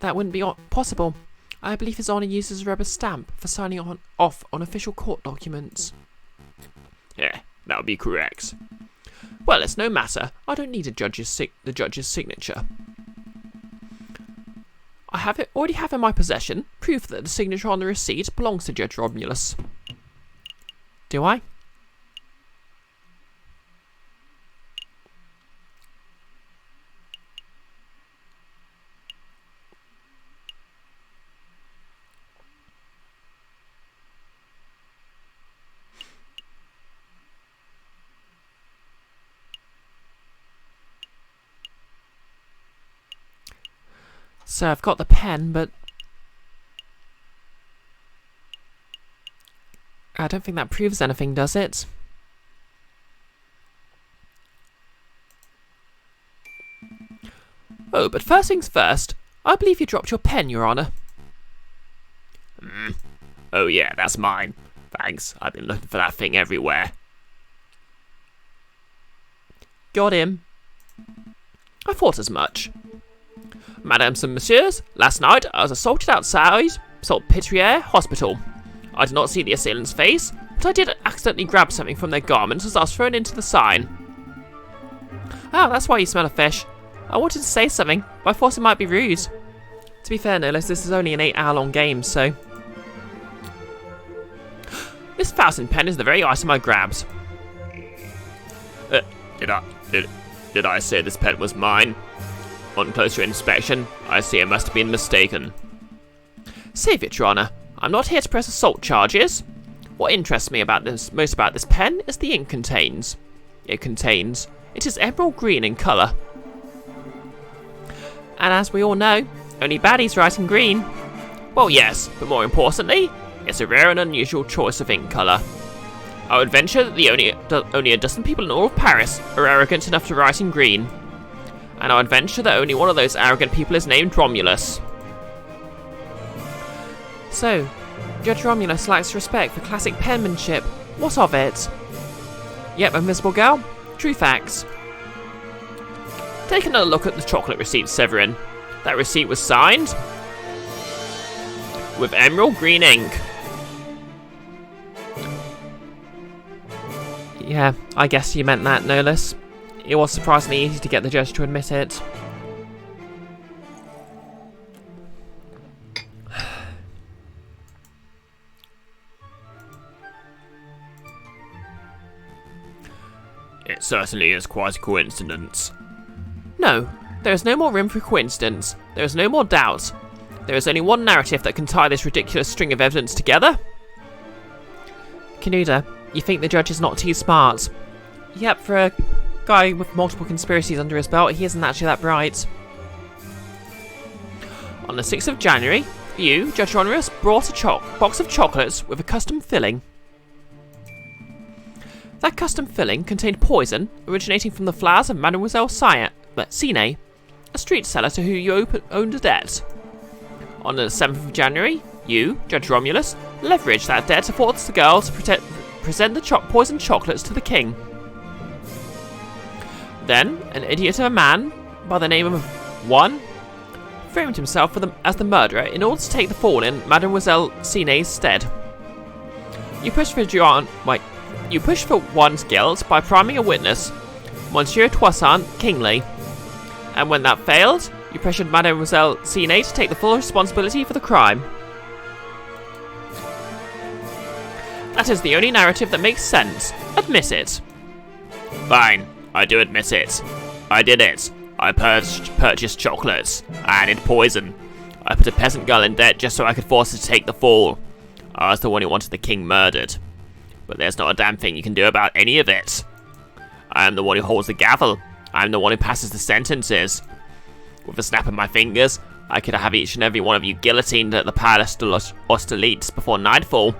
That wouldn't be possible. I believe His Honour uses a rubber stamp for signing off on official court documents. Yeah, that would be correct. Well, it's no matter. I don't need the judge's signature. I already have in my possession proof that the signature on the receipt belongs to Judge Romulus. Do I? So I've got the pen, but I don't think that proves anything, does it? Oh, but first things first, I believe you dropped your pen, Your Honour. Oh yeah, that's mine. Thanks, I've been looking for that thing everywhere. Got him. I thought as much. Madames and Messieurs, last night I was assaulted outside Salpêtrière Hospital. I did not see the assailant's face, but I did accidentally grab something from their garments as I was thrown into the sign. Oh, that's why you smell of fish. I wanted to say something, but I thought it might be rude. To be fair, Nolas, this is only an 8-hour-long game, so... This fountain pen is the very item I grabbed. Did I say this pen was mine? On closer inspection, I see it must have been mistaken. Save it, Your Honour. I'm not here to press assault charges. What interests me most about this pen is the ink contains. It is emerald green in colour. And as we all know, only baddies write in green. Well, yes, but more importantly, it's a rare and unusual choice of ink colour. I would venture that only a dozen people in all of Paris are arrogant enough to write in green. And I would venture that only one of those arrogant people is named Romulus. So, Judge Romulus lacks respect for classic penmanship. What of it? Yep, Invisible Girl. True facts. Take another look at the chocolate receipt, Severin. That receipt was signed with emerald green ink. Yeah, I guess you meant that, Nolus. It was surprisingly easy to get the judge to admit it. It certainly is quite a coincidence. No, there is no more room for coincidence. There is no more doubt. There is only one narrative that can tie this ridiculous string of evidence together. Canuda, you think the judge is not too smart? Yep, for a guy with multiple conspiracies under his belt, he isn't actually that bright. On the 6th of January, you, Judge Romulus, brought a box of chocolates with a custom filling. That custom filling contained poison originating from the flowers of Mademoiselle Sine, a street seller to whom you owed a debt. On the 7th of January, you, Judge Romulus, leveraged that debt to force the girl to present the poisoned chocolates to the king. Then, an idiot of a man by the name of One framed himself as the murderer in order to take the fall in Mademoiselle Sine's stead. You pushed for One's guilt by priming a witness, Monsieur Toussaint Kingsley, and when that failed, you pressured Mademoiselle Sine to take the full responsibility for the crime. That is the only narrative that makes sense. Admit it. Fine, I do admit it. I did it. I purchased chocolates. I added poison. I put a peasant girl in debt just so I could force her to take the fall. I was the one who wanted the king murdered. But there's not a damn thing you can do about any of it. I am the one who holds the gavel. I am the one who passes the sentences. With a snap of my fingers, I could have each and every one of you guillotined at the Palace de l'Austerlitz before nightfall.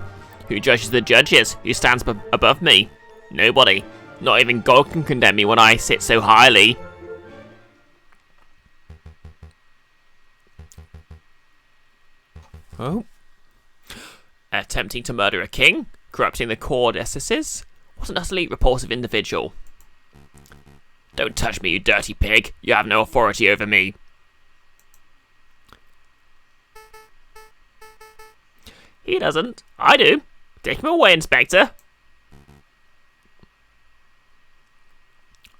Who judges the judges? Who stands above me? Nobody. Not even God can condemn me when I sit so highly. Oh. Attempting to murder a king? Corrupting the court justices? What an utterly repulsive individual. Don't touch me, you dirty pig. You have no authority over me. He doesn't. I do. Take him away, Inspector.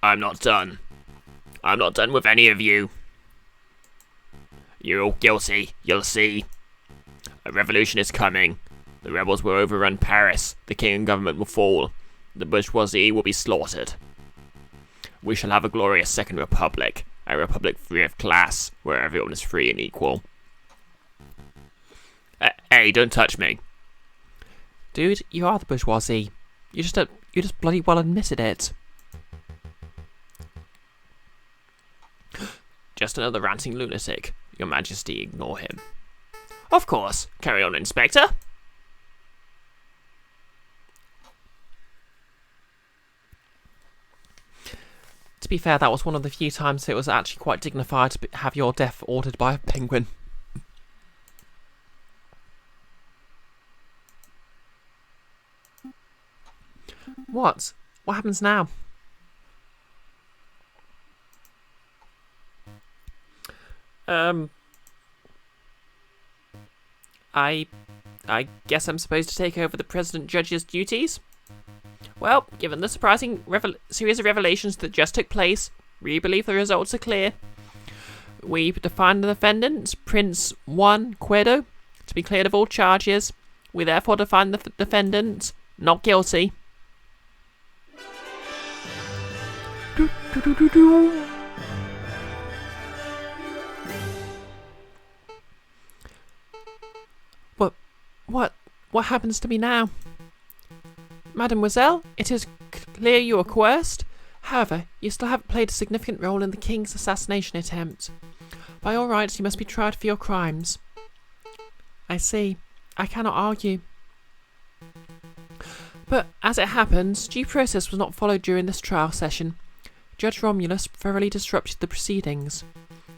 I'm not done. I'm not done with any of you. You're all guilty, you'll see. A revolution is coming. The rebels will overrun Paris. The king and government will fall. The bourgeoisie will be slaughtered. We shall have a glorious second republic. A republic free of class, where everyone is free and equal. Hey, don't touch me. Dude, you are the bourgeoisie. You just bloody well admitted it. Just another ranting lunatic. Your Majesty, ignore him. Of course. Carry on, Inspector. To be fair, that was one of the few times it was actually quite dignified to have your death ordered by a penguin. What? What happens now? I guess I'm supposed to take over the President Judge's duties? Well, given the surprising series of revelations that just took place, we believe the results are clear. We define the defendant, Prince Juan Cuerdo, to be cleared of all charges. We therefore define the defendant not guilty. What happens to me now? Mademoiselle, it is clear you are coerced. However, you still have played a significant role in the king's assassination attempt. By all rights, you must be tried for your crimes. I see. I cannot argue. But as it happens, due process was not followed during this trial session. Judge Romulus thoroughly disrupted the proceedings.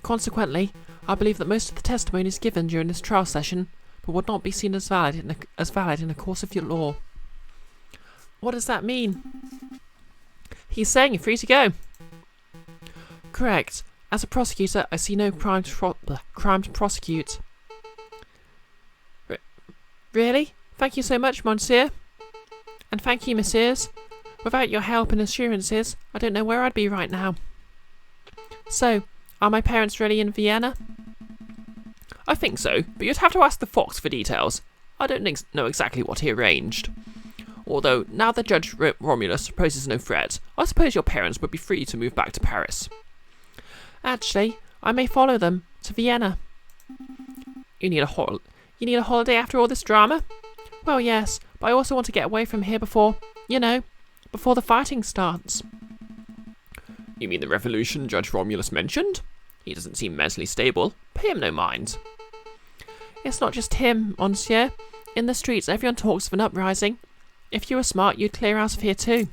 Consequently, I believe that most of the testimonies given during this trial session would not be seen as valid in a course of law. What does that mean? He's saying you're free to go. Correct. As a prosecutor, I see no crime to prosecute. Really? Thank you so much, Monsieur. And thank you, Messieurs. Without your help and assurances, I don't know where I'd be right now. So, are my parents really in Vienna? I think so, but you'd have to ask the Fox for details. I don't know exactly what he arranged. Although, now that Judge Romulus poses no threat, I suppose your parents would be free to move back to Paris. Actually, I may follow them to Vienna. You need a holiday after all this drama? Well, yes, but I also want to get away from here before the fighting starts. You mean the revolution Judge Romulus mentioned? He doesn't seem mentally stable. Pay him no mind. It's not just him, Monsieur. In the streets, everyone talks of an uprising. If you were smart, you'd clear out of here too.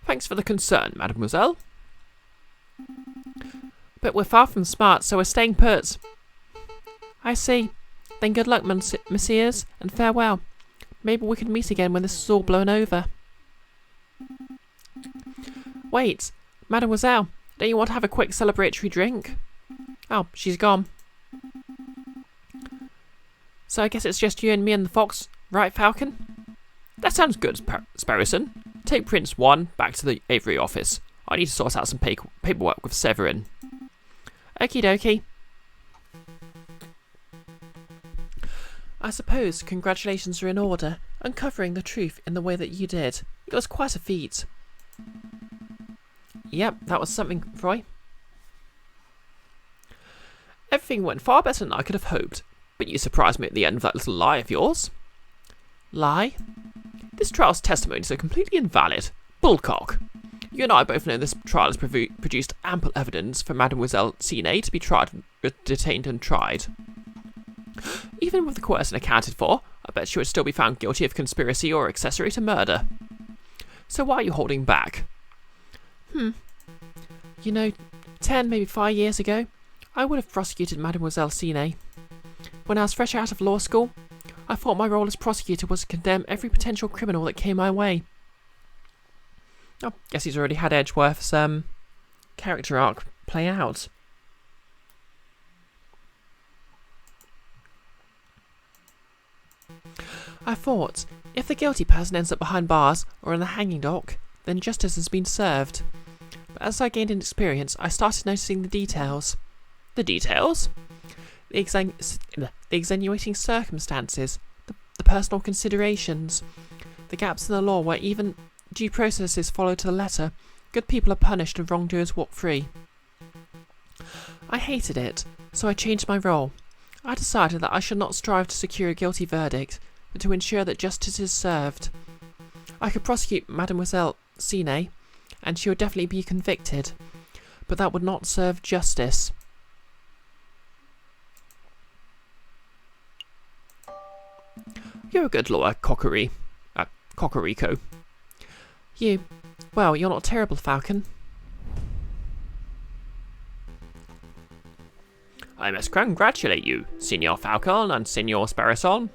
Thanks for the concern, mademoiselle. But we're far from smart, so we're staying put. I see. Then good luck, messieurs, and farewell. Maybe we can meet again when this is all blown over. Wait, mademoiselle, don't you want to have a quick celebratory drink? Oh, she's gone. So I guess it's just you and me and the Fox, right, Falcon? That sounds good, Sparrowson. Take Prince 1 back to the Aviary office. I need to sort out some paperwork with Severin. Okie dokie. I suppose congratulations are in order, uncovering the truth in the way that you did. It was quite a feat. Yep, that was something, Roy. Everything went far better than I could have hoped, but you surprised me at the end of that little lie of yours. Lie? This trial's testimonies are completely invalid. Bullcock. You and I both know this trial has produced ample evidence for Mademoiselle Sine to be detained and tried. Even with the coercion accounted for, I bet she would still be found guilty of conspiracy or accessory to murder. So why are you holding back? 10, maybe 5 years ago, I would have prosecuted Mademoiselle Sine. When I was fresh out of law school, I thought my role as prosecutor was to condemn every potential criminal that came my way. Oh, guess he's already had Edgeworth's character arc play out. I thought, if the guilty person ends up behind bars or in the hanging dock, then justice has been served. But as I gained in experience, I started noticing the details. The details? The extenuating circumstances, the personal considerations, the gaps in the law where even due process is followed to the letter, good people are punished and wrongdoers walk free. I hated it, so I changed my role. I decided that I should not strive to secure a guilty verdict, but to ensure that justice is served. I could prosecute Mademoiselle Sine, and she would definitely be convicted, but that would not serve justice. You're a good lawyer, Cocorico. You're not terrible, Falcon. I must congratulate you, Signor Falcon and Signor Sparrowson.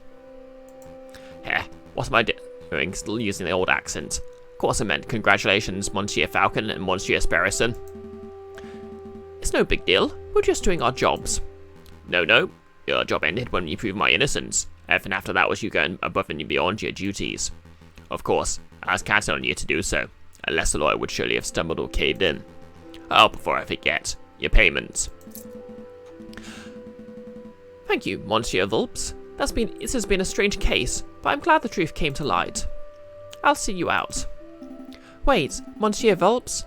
What am I doing, still using the old accent? Of course I meant congratulations, Monsieur Falcon and Monsieur Sparrowson. It's no big deal, we're just doing our jobs. No, your job ended when you proved my innocence. Everything after that was you going above and beyond your duties. Of course, I was counting on you to do so, unless the lawyer would surely have stumbled or caved in. Oh, before I forget, your payment. Thank you, Monsieur Vulpes. This has been a strange case, but I'm glad the truth came to light. I'll see you out. Wait, Monsieur Vulpes.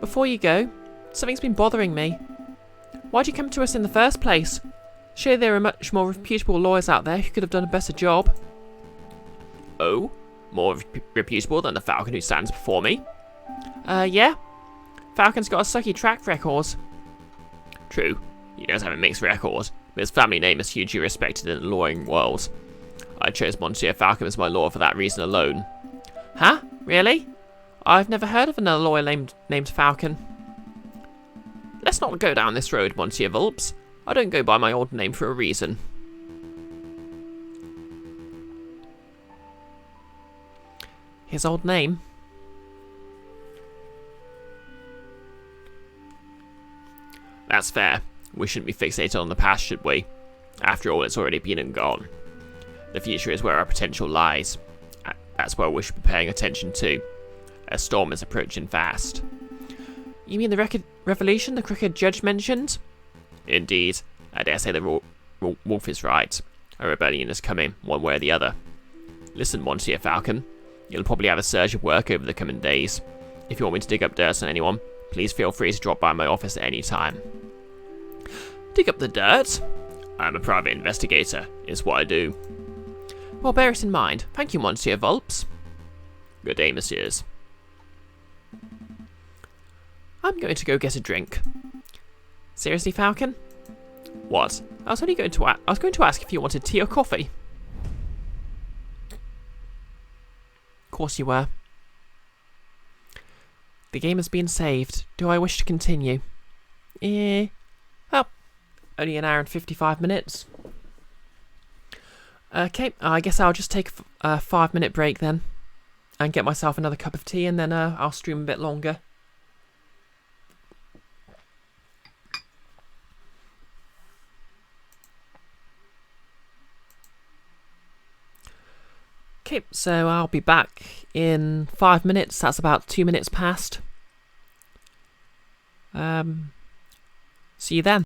Before you go, something's been bothering me. Why'd you come to us in the first place? Surely there are much more reputable lawyers out there who could have done a better job. Oh? More reputable than the Falcon who stands before me? Yeah. Falcon's got a sucky track record. True, he does have a mixed record, but his family name is hugely respected in the lawyering world. I chose Monsieur Falcon as my lawyer for that reason alone. Huh? Really? I've never heard of another lawyer named Falcon. Let's not go down this road, Monsieur Volps. I don't go by my old name for a reason. His old name? That's fair. We shouldn't be fixated on the past, should we? After all, it's already been and gone. The future is where our potential lies. That's where we should be paying attention to. A storm is approaching fast. You mean the revolution the crooked judge mentioned? Indeed. I dare say the wolf is right. A rebellion is coming, one way or the other. Listen, Monsieur Falcon. You'll probably have a surge of work over the coming days. If you want me to dig up dirt on anyone, please feel free to drop by my office at any time. Dig up the dirt? I'm a private investigator. It's what I do. Well, bear it in mind. Thank you, Monsieur Volps. Good day, messieurs. I'm going to go get a drink. Seriously, Falcon? What? I was going to ask if you wanted tea or coffee. Of course you were. The game has been saved. Do I wish to continue? Well, only an hour and 55 minutes. Okay, I guess I'll just take a 5-minute break then. And get myself another cup of tea, and then I'll stream a bit longer. Okay, so I'll be back in 5 minutes. That's about 2 minutes past. See you then.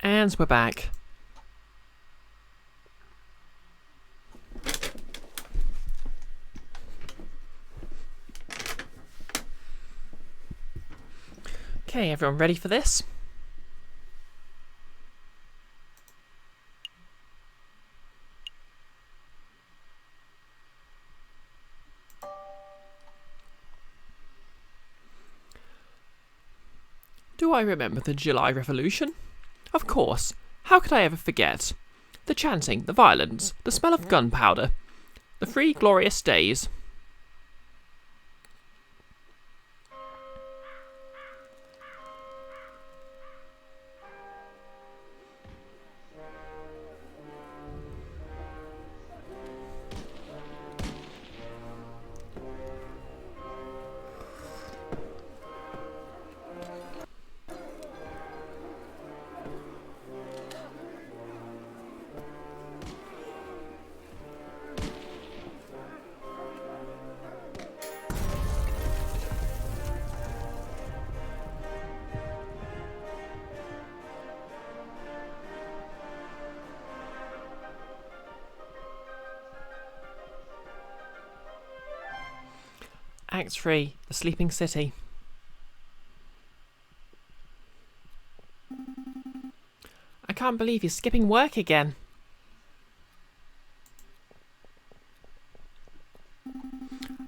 And we're back. Okay, everyone ready for this? Do I remember the July Revolution? Of course. How could I ever forget? The chanting, the violence, the smell of gunpowder. The 3 glorious days. Act 3, The Sleeping City. I can't believe you're skipping work again.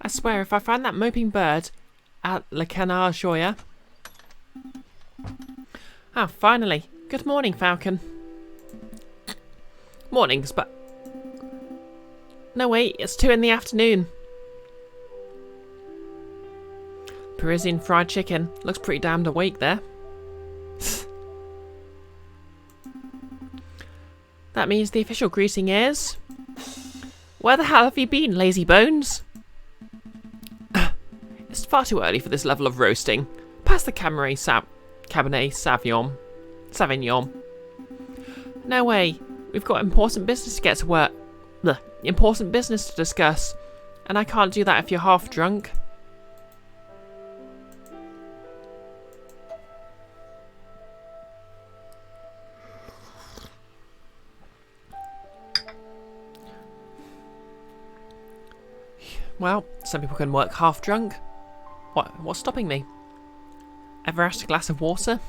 I swear, if I find that moping bird at Le Canard Joya... Ah, finally. Good morning, Falcon. Mornings, but... No, wait, it's 2 in the afternoon. Parisian fried chicken. Looks pretty damned awake there. That means the official greeting is... Where the hell have you been, lazy bones? It's far too early for this level of roasting. Pass the Cabernet Sauvignon. No way. We've got important business to get to work. Blech, important business to discuss. And I can't do that if you're half drunk. Well, some people can work half drunk. What's stopping me? Ever asked a glass of water?